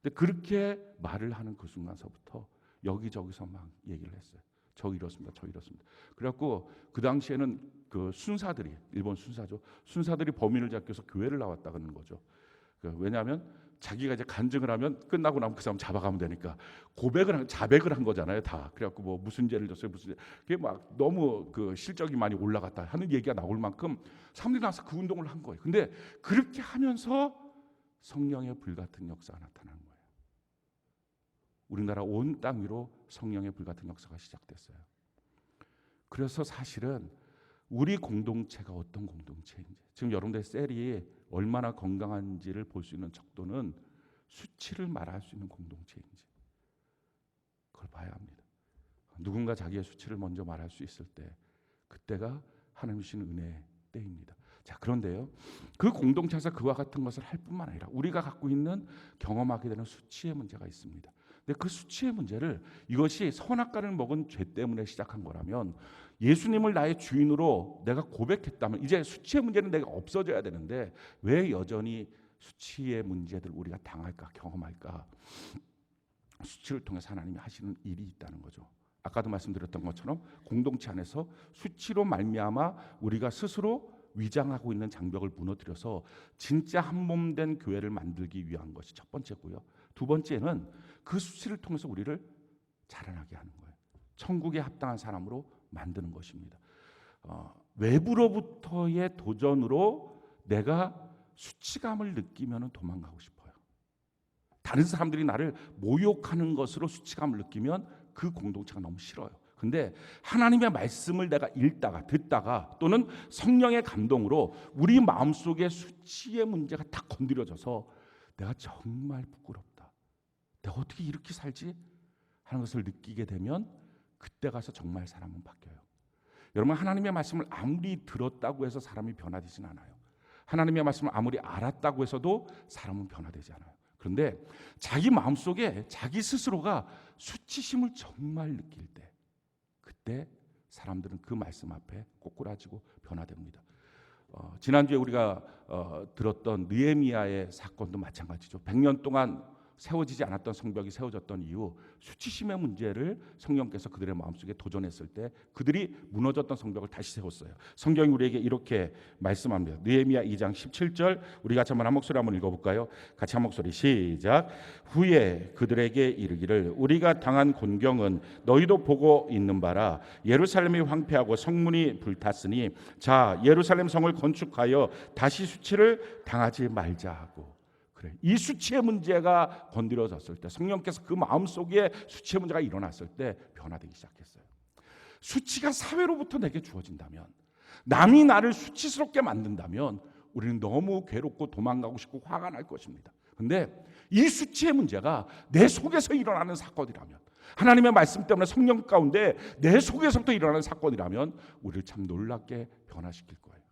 Speaker 1: 근데 그렇게 말을 하는 그 순간서부터 여기저기서 막 얘기를 했어요. 저 이렇습니다. 저 이렇습니다. 그래갖고 그 당시에는 그 순사들이, 일본 순사죠. 순사들이 범인을 잡기 위해서 교회를 나왔다는 거죠. 왜냐하면 자기가 이제 간증을 하면 끝나고 나면 그 사람 잡아가면 되니까 자백을 한 거잖아요, 다. 그래갖고 뭐 무슨 죄를 졌어요, 무슨 죄. 그게 막 너무 그 실적이 많이 올라갔다 하는 얘기가 나올 만큼 사람들이 나와서 그 운동을 한 거예요. 근데 그렇게 하면서 성령의 불같은 역사가 나타나는 거예요. 우리나라 온 땅 위로 성령의 불같은 역사가 시작됐어요. 그래서 사실은 우리 공동체가 어떤 공동체인지, 지금 여러분들의 셀이 얼마나 건강한지를 볼 수 있는 척도는 수치를 말할 수 있는 공동체인지 그걸 봐야 합니다. 누군가 자기의 수치를 먼저 말할 수 있을 때 그때가 하나님 주신 은혜의 때입니다. 자, 그런데요, 그 공동체에서 그와 같은 것을 할 뿐만 아니라 우리가 갖고 있는 경험하게 되는 수치의 문제가 있습니다. 근데 그 수치의 문제를, 이것이 선악과를 먹은 죄 때문에 시작한 거라면, 예수님을 나의 주인으로 내가 고백했다면 이제 수치의 문제는 내가 없어져야 되는데 왜 여전히 수치의 문제들 우리가 당할까, 경험할까? 수치를 통해서 하나님이 하시는 일이 있다는 거죠. 아까도 말씀드렸던 것처럼 공동체 안에서 수치로 말미암아 우리가 스스로 위장하고 있는 장벽을 무너뜨려서 진짜 한 몸 된 교회를 만들기 위한 것이 첫 번째고요. 두 번째는 그 수치를 통해서 우리를 자라나게 하는 거예요. 천국에 합당한 사람으로 만드는 것입니다. 외부로부터의 도전으로 내가 수치감을 느끼면 도망가고 싶어요. 다른 사람들이 나를 모욕하는 것으로 수치감을 느끼면 그 공동체가 너무 싫어요. 근데 하나님의 말씀을 내가 읽다가 듣다가 또는 성령의 감동으로 우리 마음속에 수치의 문제가 딱 건드려져서 내가 정말 부끄럽다, 내가 어떻게 이렇게 살지 하는 것을 느끼게 되면 그때 가서 정말 사람은 바뀌어요. 여러분, 하나님의 말씀을 아무리 들었다고 해서 사람이 변화되진 않아요. 하나님의 말씀을 아무리 알았다고 해서도 사람은 변화되지 않아요. 그런데 자기 마음속에 자기 스스로가 수치심을 정말 느낄 때, 그때 사람들은 그 말씀 앞에 꼬꾸라지고 변화됩니다. 지난주에 우리가 들었던 느헤미야의 사건도 마찬가지죠. 100년 동안 세워지지 않았던 성벽이 세워졌던 이유, 수치심의 문제를 성령께서 그들의 마음속에 도전했을 때 그들이 무너졌던 성벽을 다시 세웠어요. 성경이 우리에게 이렇게 말씀합니다. 느헤미야 2장 17절, 우리 같이 한번 한 목소리 한번 읽어볼까요? 같이 한 목소리 시작. 후에 그들에게 이르기를 우리가 당한 곤경은 너희도 보고 있는 바라. 예루살렘이 황폐하고 성문이 불탔으니 자, 예루살렘 성을 건축하여 다시 수치를 당하지 말자 하고. 그래, 이 수치의 문제가 건드려졌을 때, 성령께서 그 마음속에 수치의 문제가 일어났을 때 변화되기 시작했어요. 수치가 사회로부터 내게 주어진다면, 남이 나를 수치스럽게 만든다면 우리는 너무 괴롭고 도망가고 싶고 화가 날 것입니다. 그런데 이 수치의 문제가 내 속에서 일어나는 사건이라면, 하나님의 말씀 때문에 성령 가운데 내 속에서부터 일어나는 사건이라면 우리를 참 놀랍게 변화시킬 거예요.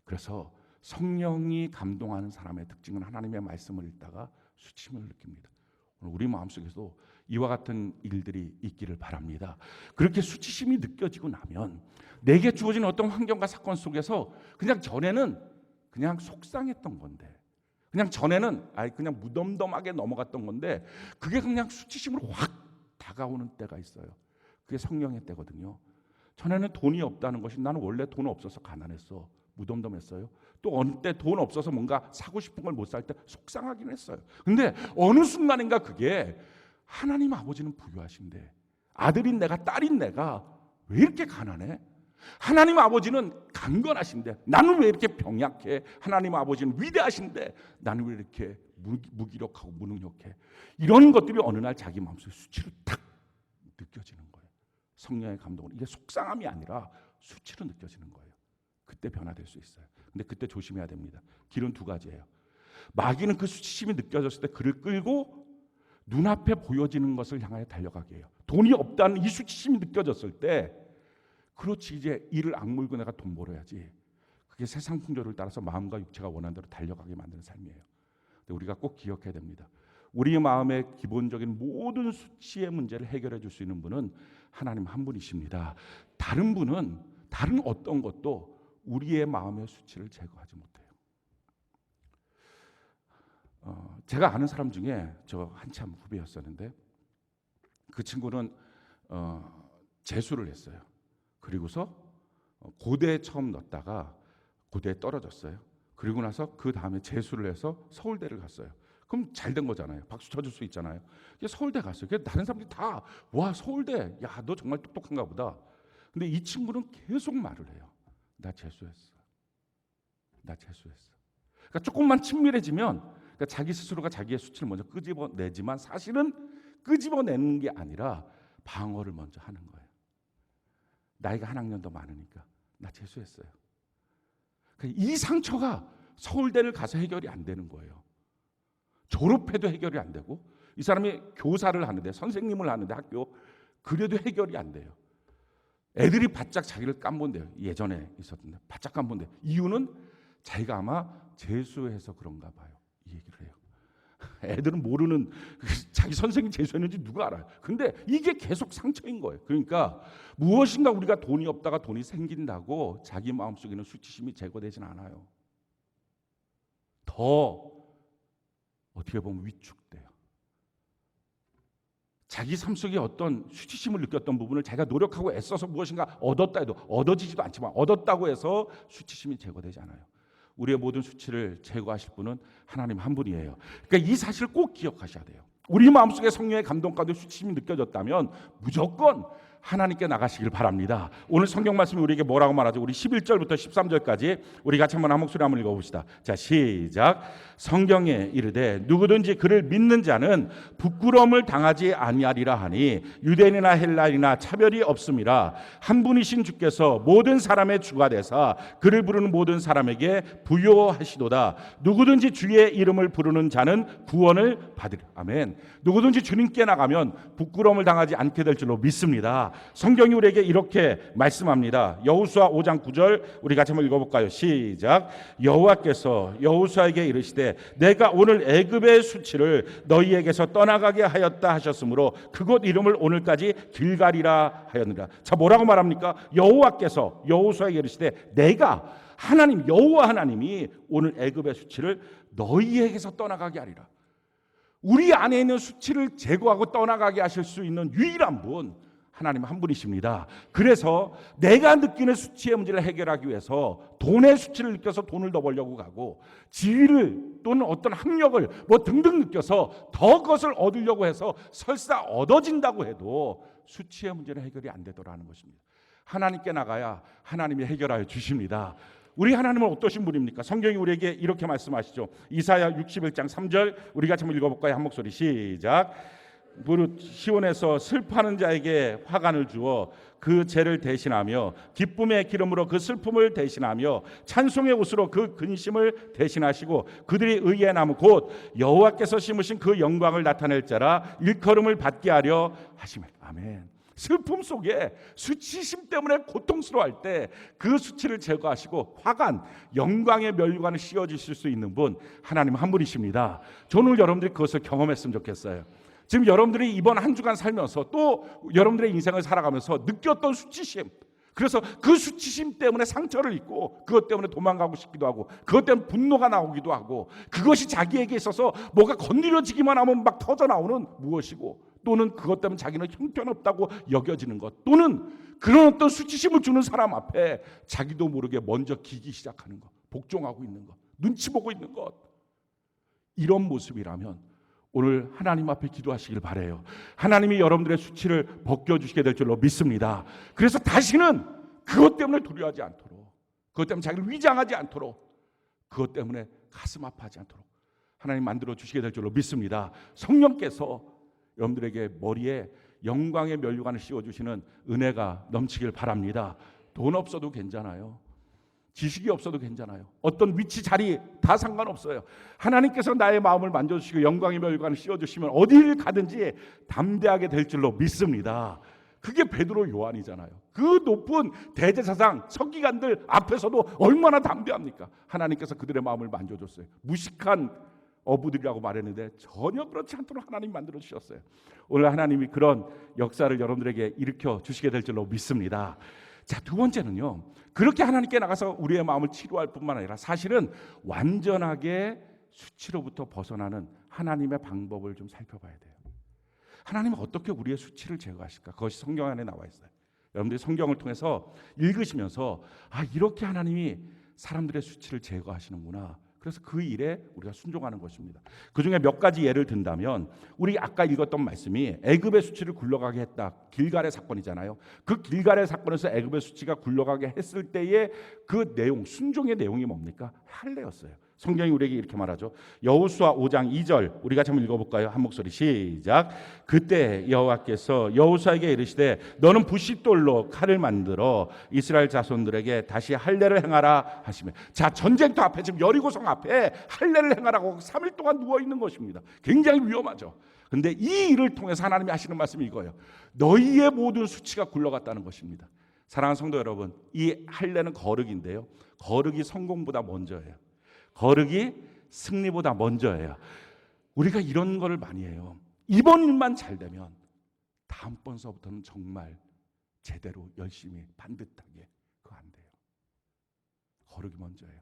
Speaker 1: 그래서 성령이 감동하는 사람의 특징은 하나님의 말씀을 읽다가 수치심을 느낍니다. 오늘 우리 마음속에도 이와 같은 일들이 있기를 바랍니다. 그렇게 수치심이 느껴지고 나면 내게 주어진 어떤 환경과 사건 속에서 그냥 전에는 그냥 속상했던 건데, 그냥 전에는 그냥 무덤덤하게 넘어갔던 건데 그게 그냥 수치심으로 확 다가오는 때가 있어요. 그게 성령의 때거든요. 전에는 돈이 없다는 것이 나는 원래 돈 없어서 가난했어. 무덤덤했어요. 또 어느 때 돈 없어서 뭔가 사고 싶은 걸 못 살 때 속상하긴 했어요. 근데 어느 순간인가 그게 하나님 아버지는 부유하신데 아들인 내가 딸인 내가 왜 이렇게 가난해? 하나님 아버지는 강건하신데 나는 왜 이렇게 병약해? 하나님 아버지는 위대하신데 나는 왜 이렇게 무기력하고 무능력해? 이런 것들이 어느 날 자기 마음속에 수치로 탁 느껴지는 거예요. 성령의 감동은 이게 속상함이 아니라 수치로 느껴지는 거예요. 그때 변화될 수 있어요. 근데 그때 조심해야 됩니다. 길은 두 가지예요. 마귀는 그 수치심이 느껴졌을 때 그를 끌고 눈앞에 보여지는 것을 향하여 달려가게 해요. 돈이 없다는 이 수치심이 느껴졌을 때 그렇지 이제 이를 악물고 내가 돈 벌어야지. 그게 세상 풍조를 따라서 마음과 육체가 원하는 대로 달려가게 만드는 삶이에요. 근데 우리가 꼭 기억해야 됩니다. 우리 마음의 기본적인 모든 수치의 문제를 해결해 줄 수 있는 분은 하나님 한 분이십니다. 다른 분은 다른 어떤 것도 우리의 마음의 수치를 제거하지 못해요. 제가 아는 사람 중에 저 한참 후배였었는데 그 친구는 재수를 했어요. 그리고서 고대에 처음 넣었다가 고대에 떨어졌어요. 그리고 나서 그 다음에 재수를 해서 서울대를 갔어요. 그럼 잘 된 거잖아요. 박수 쳐줄 수 있잖아요. 서울대 갔어요. 다른 사람들이 다 와 서울대, 야 너 정말 똑똑한가 보다. 근데 이 친구는 계속 말을 해요. 나 재수했어. 나 재수했어. 그러니까 조금만 친밀해지면 그러니까 자기 스스로가 자기의 수치를 먼저 끄집어내지만 사실은 끄집어내는 게 아니라 방어를 먼저 하는 거예요. 나이가 한 학년 더 많으니까 나 재수했어요. 이 상처가 서울대를 가서 해결이 안 되는 거예요. 졸업해도 해결이 안 되고 이 사람이 교사를 하는데 선생님을 하는데 학교 그래도 해결이 안 돼요. 애들이 바짝 자기를 깜본대요. 예전에 있었던데 바짝 깜본대요. 이유는 자기가 아마 재수해서 그런가 봐요. 이 얘기를 해요. 애들은 모르는 자기 선생님 재수했는지 누가 알아요. 근데 이게 계속 상처인 거예요. 그러니까 무엇인가 우리가 돈이 없다가 돈이 생긴다고 자기 마음속에는 수치심이 제거되진 않아요. 더 어떻게 보면 위축돼요. 자기 삶 속에 어떤 수치심을 느꼈던 부분을 자기가 노력하고 애써서 무엇인가 얻었다 해도 얻어지지도 않지만 얻었다고 해서 수치심이 제거되지 않아요. 우리의 모든 수치를 제거하실 분은 하나님 한 분이에요. 그러니까 이 사실을 꼭 기억하셔야 돼요. 우리 마음속에 성령의 감동 가운데 수치심이 느껴졌다면 무조건 하나님께 나가시길 바랍니다. 오늘 성경 말씀이 우리에게 뭐라고 말하죠? 우리 11절부터 13절까지 우리 같이 한번 한 목소리 한번 읽어봅시다. 자, 시작. 성경에 이르되 누구든지 그를 믿는 자는 부끄러움을 당하지 아니하리라 하니 유대인이나 헬라인이나 차별이 없음이라. 한 분이신 주께서 모든 사람의 주가 되사 그를 부르는 모든 사람에게 부요하시도다. 누구든지 주의 이름을 부르는 자는 구원을 받으리라. 아멘. 누구든지 주님께 나가면 부끄러움을 당하지 않게 될 줄로 믿습니다. 성경이 우리에게 이렇게 말씀합니다. 여호수아 5장 9절 우리 같이 한번 읽어볼까요? 시작. 여호와께서 여호수아에게 이르시되 내가 오늘 애굽의 수치를 너희에게서 떠나가게 하였다 하셨으므로 그곳 이름을 오늘까지 길갈이라 하였느니라. 자, 뭐라고 말합니까? 여호와께서 여호수아에게 이르시되 내가 하나님 여호와 하나님이 오늘 애굽의 수치를 너희에게서 떠나가게 하리라. 우리 안에 있는 수치를 제거하고 떠나가게 하실 수 있는 유일한 분 하나님 한 분이십니다. 그래서 내가 느끼는 수치의 문제를 해결하기 위해서 돈의 수치를 느껴서 돈을 더 벌려고 가고 지위를 또는 어떤 학력을 뭐 등등 느껴서 더 그것을 얻으려고 해서 설사 얻어진다고 해도 수치의 문제는 해결이 안 되더라는 것입니다. 하나님께 나가야 하나님이 해결하여 주십니다. 우리 하나님은 어떠신 분입니까? 성경이 우리에게 이렇게 말씀하시죠. 이사야 61장 3절 우리 같이 한번 읽어볼까요? 한 목소리 시작. 무릇 시온에서 슬퍼하는 자에게 화관을 주어 그 죄를 대신하며 기쁨의 기름으로 그 슬픔을 대신하며 찬송의 옷으로 그 근심을 대신하시고 그들이 의의 나무 곧 여호와께서 심으신 그 영광을 나타낼 자라 일컬음을 받게 하려 하시며. 아멘. 슬픔 속에 수치심 때문에 고통스러워할 때 그 수치를 제거하시고 화관, 영광의 면류관을 씌워주실 수 있는 분 하나님 한 분이십니다. 저는 오늘 여러분들이 그것을 경험했으면 좋겠어요. 지금 여러분들이 이번 한 주간 살면서 또 여러분들의 인생을 살아가면서 느꼈던 수치심, 그래서 그 수치심 때문에 상처를 입고 그것 때문에 도망가고 싶기도 하고 그것 때문에 분노가 나오기도 하고 그것이 자기에게 있어서 뭐가 건드려지기만 하면 막 터져나오는 무엇이고 또는 그것 때문에 자기는 형편없다고 여겨지는 것 또는 그런 어떤 수치심을 주는 사람 앞에 자기도 모르게 먼저 기기 시작하는 것, 복종하고 있는 것, 눈치 보고 있는 것 이런 모습이라면 오늘 하나님 앞에 기도하시길 바라요. 하나님이 여러분들의 수치를 벗겨주시게 될 줄로 믿습니다. 그래서 다시는 그것 때문에 두려워하지 않도록 그것 때문에 자기를 위장하지 않도록 그것 때문에 가슴 아파하지 않도록 하나님 만들어 주시게 될 줄로 믿습니다. 성령께서 여러분들에게 머리에 영광의 면류관을 씌워주시는 은혜가 넘치길 바랍니다. 돈 없어도 괜찮아요. 지식이 없어도 괜찮아요. 어떤 위치 자리 다 상관없어요. 하나님께서 나의 마음을 만져주시고 영광의 면류관을 씌워주시면 어디를 가든지 담대하게 될 줄로 믿습니다. 그게 베드로 요한이잖아요. 그 높은 대제사장 서기관들 앞에서도 얼마나 담대합니까? 하나님께서 그들의 마음을 만져줬어요. 무식한 어부들이라고 말했는데 전혀 그렇지 않도록 하나님 만들어 주셨어요. 오늘 하나님이 그런 역사를 여러분들에게 일으켜 주시게 될 줄로 믿습니다. 자, 두 번째는요. 그렇게 하나님께 나가서 우리의 마음을 치료할 뿐만 아니라 사실은 완전하게 수치로부터 벗어나는 하나님의 방법을 좀 살펴봐야 돼요. 하나님은 어떻게 우리의 수치를 제거하실까? 그것이 성경 안에 나와 있어요. 여러분들이 성경을 통해서 읽으시면서 이렇게 하나님이 사람들의 수치를 제거하시는구나. 그래서 그 일에 우리가 순종하는 것입니다. 그중에 몇 가지 예를 든다면 우리 아까 읽었던 말씀이 애굽의 수치를 굴러가게 했다. 길갈의 사건이잖아요. 그 길갈의 사건에서 애굽의 수치가 굴러가게 했을 때의 그 내용, 순종의 내용이 뭡니까? 할례였어요. 성경이 우리에게 이렇게 말하죠. 여호수아 5장 2절 우리가 한번 읽어볼까요? 한 목소리 시작. 그때 여호와께서 여호수아에게 이르시되 너는 부싯돌로 칼을 만들어 이스라엘 자손들에게 다시 할례를 행하라 하시며 자 전쟁터 앞에 지금 여리고성 앞에 할례를 행하라고 3일 동안 누워있는 것입니다. 굉장히 위험하죠. 그런데 이 일을 통해서 하나님이 하시는 말씀이 이거예요. 너희의 모든 수치가 굴러갔다는 것입니다. 사랑하는 성도 여러분, 이 할례는 거룩인데요. 거룩이 성공보다 먼저예요. 거룩이 승리보다 먼저예요. 우리가 이런 거를 많이 해요. 이번 일만 잘 되면 다음번서부터는 정말 제대로 열심히 반듯하게 그거 안 돼요. 거룩이 먼저예요.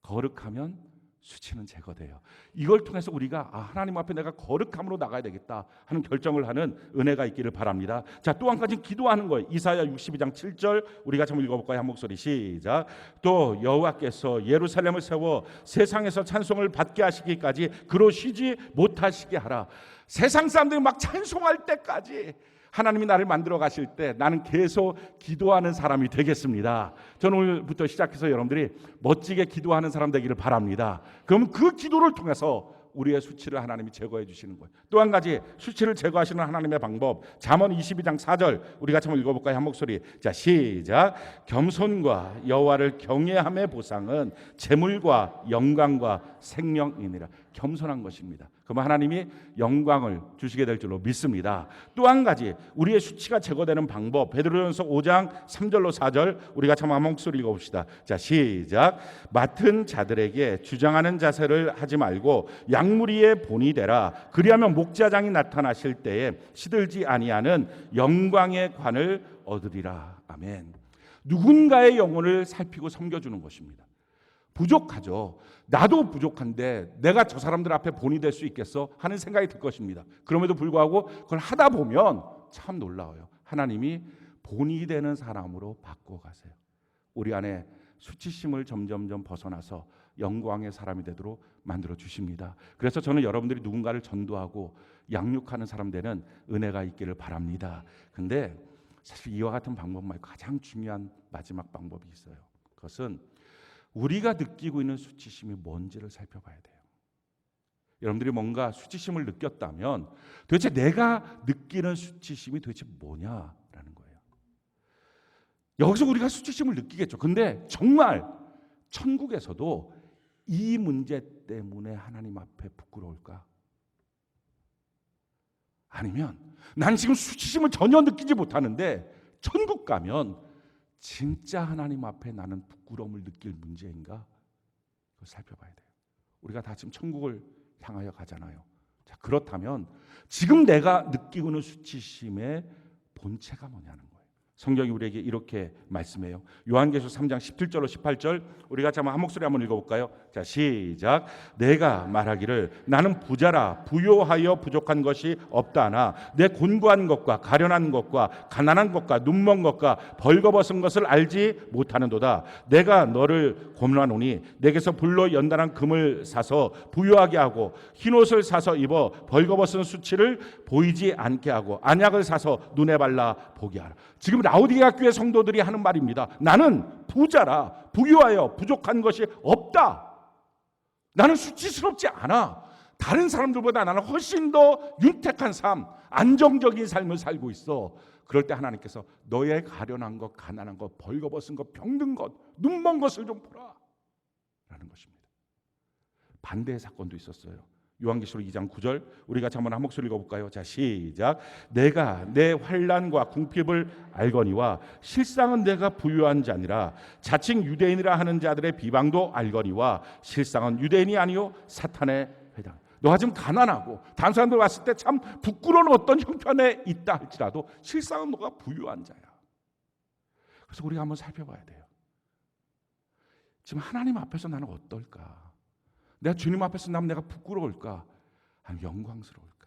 Speaker 1: 거룩하면 수치는 제거돼요. 이걸 통해서 우리가 하나님 앞에 내가 거룩함으로 나가야 되겠다 하는 결정을 하는 은혜가 있기를 바랍니다. 자, 또 한 가지 기도하는 거예요. 이사야 62장 7절 우리가 한번 읽어볼까요? 한 목소리 시작. 또 여호와께서 예루살렘을 세워 세상에서 찬송을 받게 하시기까지 그로 쉬지 못하시게 하라. 세상 사람들이 막 찬송할 때까지 하나님이 나를 만들어 가실 때 나는 계속 기도하는 사람이 되겠습니다. 저는 오늘부터 시작해서 여러분들이 멋지게 기도하는 사람 되기를 바랍니다. 그럼 그 기도를 통해서 우리의 수치를 하나님이 제거해 주시는 거예요. 또 한 가지 수치를 제거하시는 하나님의 방법 잠언 22장 4절 우리 같이 한번 읽어볼까요? 한 목소리 자 시작. 겸손과 여호와를 경외함의 보상은 재물과 영광과 생명이니라. 겸손한 것입니다. 그러면 하나님이 영광을 주시게 될 줄로 믿습니다. 또 한 가지 우리의 수치가 제거되는 방법 베드로전서 5장 3절로 4절 우리 같이 한번 목소리 읽어봅시다. 자 시작. 맡은 자들에게 주장하는 자세를 하지 말고 양무리의 본이 되라. 그리하면 목자장이 나타나실 때에 시들지 아니하는 영광의 관을 얻으리라. 아멘. 누군가의 영혼을 살피고 섬겨주는 것입니다. 부족하죠. 나도 부족한데 내가 저 사람들 앞에 본이 될 수 있겠어 하는 생각이 들 것입니다. 그럼에도 불구하고 그걸 하다 보면 참 놀라워요. 하나님이 본이 되는 사람으로 바꿔가세요. 우리 안에 수치심을 점점점 벗어나서 영광의 사람이 되도록 만들어 주십니다. 그래서 저는 여러분들이 누군가를 전도하고 양육하는 사람 되는 은혜가 있기를 바랍니다. 근데 사실 이와 같은 방법 말고 가장 중요한 마지막 방법이 있어요. 그것은 우리가 느끼고 있는 수치심이 뭔지를 살펴봐야 돼요. 여러분들이 뭔가 수치심을 느꼈다면 도대체 내가 느끼는 수치심이 도대체 뭐냐라는 거예요. 여기서 우리가 수치심을 느끼겠죠. 근데 정말 천국에서도 이 문제 때문에 하나님 앞에 부끄러울까? 아니면 난 지금 수치심을 전혀 느끼지 못하는데 천국 가면 진짜 하나님 앞에 나는 부끄러움을 느낄 문제인가? 그걸 살펴봐야 돼요. 우리가 다 지금 천국을 향하여 가잖아요. 자, 그렇다면 지금 내가 느끼고 있는 수치심의 본체가 뭐냐는 거예요. 성경이 우리에게 이렇게 말씀해요. 요한계시록 3장 17절로 18절 우리 같이 한번 한 목소리 한번 읽어볼까요? 자, 시작. 내가 말하기를 나는 부자라 부요하여 부족한 것이 없다나 내 곤고한 것과 가련한 것과 가난한 것과 눈먼 것과 벌거벗은 것을 알지 못하는도다. 내가 너를 고문하노니 내게서 불로 연단한 금을 사서 부요하게 하고 흰옷을 사서 입어 벌거벗은 수치를 보이지 않게 하고 안약을 사서 눈에 발라 보게 하라. 지금 라오디게아 교회 성도들이 하는 말입니다. 나는 부자라 부유하여 부족한 것이 없다. 나는 수치스럽지 않아. 다른 사람들보다 나는 훨씬 더 윤택한 삶, 안정적인 삶을 살고 있어. 그럴 때 하나님께서 너의 가련한 것, 가난한 것, 벌거벗은 것, 병든 것, 눈먼 것을 좀 보라 라는 것입니다. 반대의 사건도 있었어요. 요한계시록 2장 9절 우리 같이 한번 한 목소리 읽어볼까요? 자, 시작. 내가 내 환난과 궁핍을 알거니와 실상은 내가 부유한 자니라. 자칭 유대인이라 하는 자들의 비방도 알거니와 실상은 유대인이 아니요 사탄의 회당. 너가 지금 가난하고 다른 사람들 왔을 때 참 부끄러운 어떤 형편에 있다 할지라도 실상은 너가 부유한 자야. 그래서 우리가 한번 살펴봐야 돼요. 지금 하나님 앞에서 나는 어떨까? 내가 주님 앞에서 나면 내가 부끄러울까? 아니면 영광스러울까?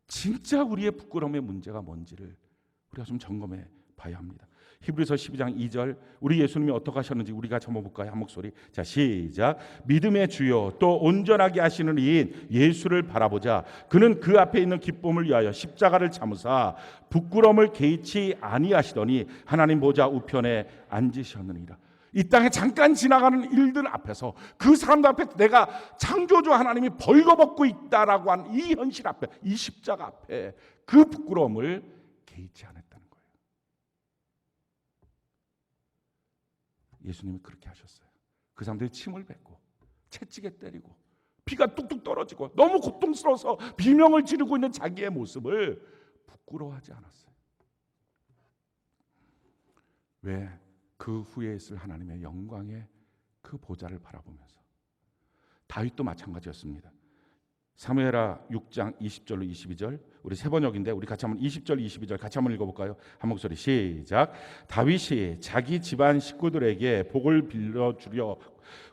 Speaker 1: 진짜 우리의 부끄러움의 문제가 뭔지를 우리가 좀 점검해 봐야 합니다. 히브리서 12장 2절 우리 예수님이 어떻게 하셨는지 우리가 한번 볼까요? 한 목소리. 자, 시작. 믿음의 주요 또 온전하게 하시는 이인 예수를 바라보자. 그는 그 앞에 있는 기쁨을 위하여 십자가를 참으사 부끄러움을 개의치 아니하시더니 하나님 보좌 우편에 앉으셨느니라. 이 땅에 잠깐 지나가는 일들 앞에서 그 사람들 앞에 내가 창조주 하나님이 벌거벗고 있다라고 하는 이 현실 앞에, 이 십자가 앞에 그 부끄러움을 개의치 않았다는 거예요. 예수님이 그렇게 하셨어요. 그 사람들이 침을 뱉고 채찍에 때리고 피가 뚝뚝 떨어지고 너무 고통스러워서 비명을 지르고 있는 자기의 모습을 부끄러워하지 않았어요. 왜? 그 후에 있을 하나님의 영광의 그 보좌를 바라보면서. 다윗도 마찬가지였습니다. 사무엘하 6장 20절로 22절 우리 세 번역인데 우리 같이 한번 20절 22절 같이 한번 읽어볼까요? 한 목소리 시작. 다윗이 자기 집안 식구들에게 복을 빌려주려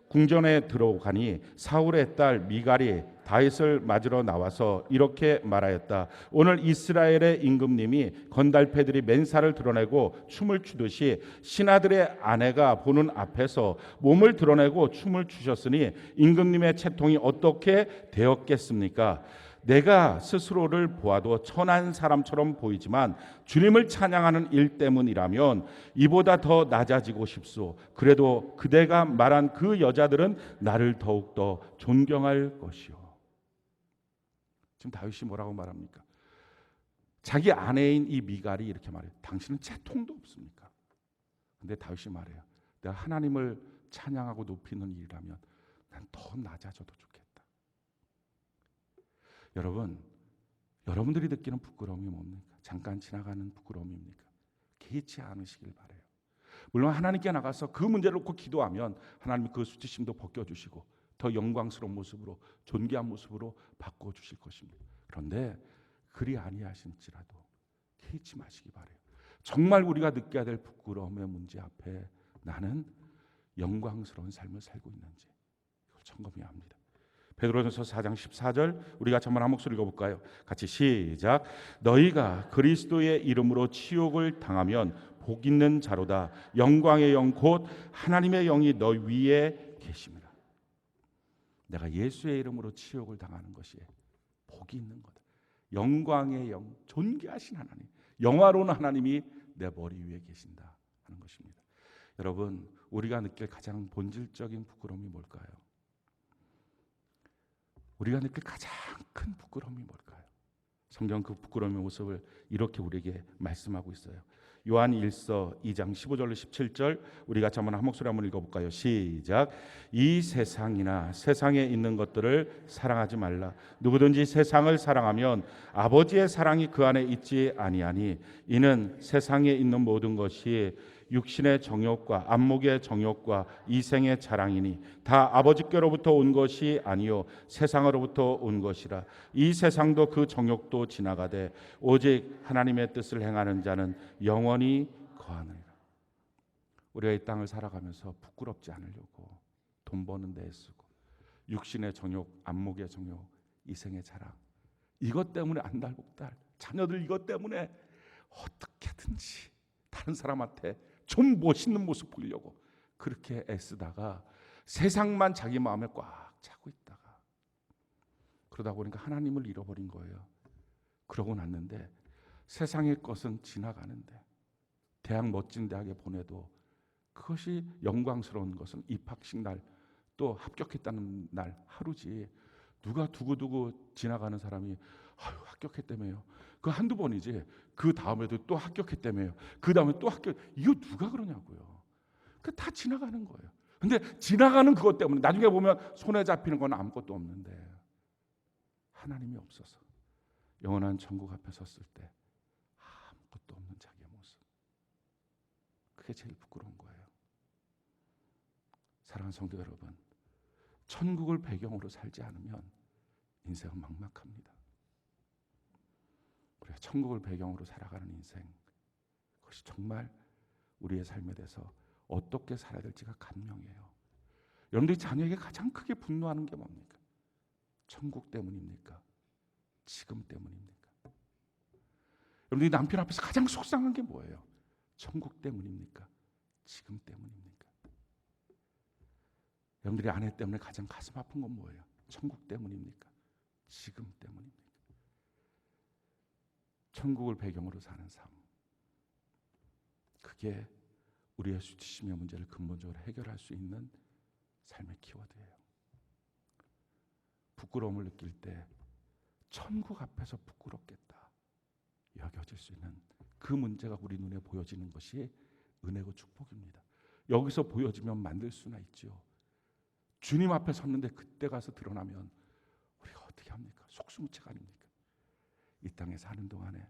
Speaker 1: 궁전에 들어가니 사울의 딸 미갈이 다윗을 맞으러 나와서 이렇게 말하였다. 오늘 이스라엘의 임금님이 건달패들이 맨살을 드러내고 춤을 추듯이 신하들의 아내가 보는 앞에서 몸을 드러내고 춤을 추셨으니 임금님의 채통이 어떻게 되었겠습니까? 내가 스스로를 보아도 천한 사람처럼 보이지만 주님을 찬양하는 일 때문이라면 이보다 더 낮아지고 싶소. 그래도 그대가 말한 그 여자들은 나를 더욱더 존경할 것이요. 지금 다윗이 뭐라고 말합니까? 자기 아내인 이 미갈이 이렇게 말해요. 당신은 채통도 없습니까? 근데 다윗이 말해요. 내가 하나님을 찬양하고 높이는 일이라면 난 더 낮아져도 좋겠다. 여러분들이 느끼는 부끄러움이 뭡니까? 잠깐 지나가는 부끄러움입니까? 개의치 않으시길 바라요. 물론 하나님께 나가서 그 문제를 놓고 기도하면 하나님이 그 수치심도 벗겨주시고 더 영광스러운 모습으로 존귀한 모습으로 바꿔주실 것입니다. 그런데 그리 아니하실지라도 개의치 마시기 바라요. 정말 우리가 느껴야 될 부끄러움의 문제 앞에 나는 영광스러운 삶을 살고 있는지 이걸 점검해야 합니다. 베드로전서 4장 14절 우리 같이 한번 한 목소리 읽어볼까요? 같이 시작. 너희가 그리스도의 이름으로 치욕을 당하면 복 있는 자로다. 영광의 영 곧 하나님의 영이 너 위에 계십니다. 내가 예수의 이름으로 치욕을 당하는 것이 복이 있는 거다. 영광의 영, 존귀하신 하나님, 영화로운 하나님이 내 머리 위에 계신다 하는 것입니다. 여러분, 우리가 느낄 가장 본질적인 부끄러움이 뭘까요? 우리가 느낄 가장 큰 부끄러움이 뭘까요? 성경 그 부끄러움의 모습을 이렇게 우리에게 말씀하고 있어요. 요한 1서 2장 15절로 17절 우리 같이 한번 한 목소리 한번 읽어볼까요? 시작. 이 세상이나 세상에 있는 것들을 사랑하지 말라. 누구든지 세상을 사랑하면 아버지의 사랑이 그 안에 있지 아니하니 이는 세상에 있는 모든 것이 육신의 정욕과 안목의 정욕과 이생의 자랑이니 다 아버지께로부터 온 것이 아니요 세상으로부터 온 것이라. 이 세상도 그 정욕도 지나가되 오직 하나님의 뜻을 행하는 자는 영원히 거하느니라. 우리가 이 땅을 살아가면서 부끄럽지 않으려고 돈 버는 데에 쓰고 육신의 정욕, 안목의 정욕, 이생의 자랑, 이것 때문에 안달복달, 자녀들 이것 때문에 어떻게든지 다른 사람한테 좀 멋있는 모습 보이려고 그렇게 애쓰다가 세상만 자기 마음에 꽉 차고 있다가 그러다 보니까 하나님을 잃어버린 거예요. 그러고 났는데 세상의 것은 지나가는데 대학 멋진 대학에 보내도 그것이 영광스러운 것은 입학식 날 또 합격했다는 날 하루지. 누가 두고두고 지나가는 사람이 아유 합격했다며요. 그 한두 번이지. 그 다음에도 또 합격했다며요. 그 다음에 또 합격. 이거 누가 그러냐고요. 그 다 지나가는 거예요. 근데 지나가는 그것 때문에 나중에 보면 손에 잡히는 건 아무것도 없는데 하나님이 없어서 영원한 천국 앞에 섰을 때 아무것도 없는 자기의 모습. 그게 제일 부끄러운 거예요. 사랑하는 성도 여러분, 천국을 배경으로 살지 않으면 인생은 막막합니다. 우리가 천국을 배경으로 살아가는 인생, 그것이 정말 우리의 삶에 대해서 어떻게 살아야 될지가 감명이에요. 여러분들이 자녀에게 가장 크게 분노하는 게 뭡니까? 천국 때문입니까? 지금 때문입니까? 여러분들이 남편 앞에서 가장 속상한 게 뭐예요? 천국 때문입니까? 지금 때문입니까? 여러분들이 아내 때문에 가장 가슴 아픈 건 뭐예요? 천국 때문입니까? 지금 때문입니까? 천국을 배경으로 사는 삶, 그게 우리의 수치심의 문제를 근본적으로 해결할 수 있는 삶의 키워드예요. 부끄러움을 느낄 때 천국 앞에서 부끄럽겠다 여겨질 수 있는 그 문제가 우리 눈에 보여지는 것이 은혜고 축복입니다. 여기서 보여지면 만들 수나 있죠. 주님 앞에 섰는데 그때 가서 드러나면 우리가 어떻게 합니까? 속수무책 아닙니까? 이 땅에 사는 동안에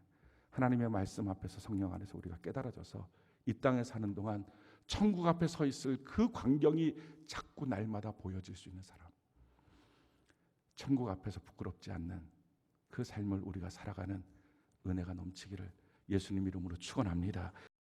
Speaker 1: 하나님의 말씀 앞에서 성령 안에서 우리가 깨달아져서 이 땅에 사는 동안 천국 앞에 서 있을 그 광경이 자꾸 날마다 보여질 수 있는 사람, 천국 앞에서 부끄럽지 않는 그 삶을 우리가 살아가는 은혜가 넘치기를 예수님 이름으로 축원합니다.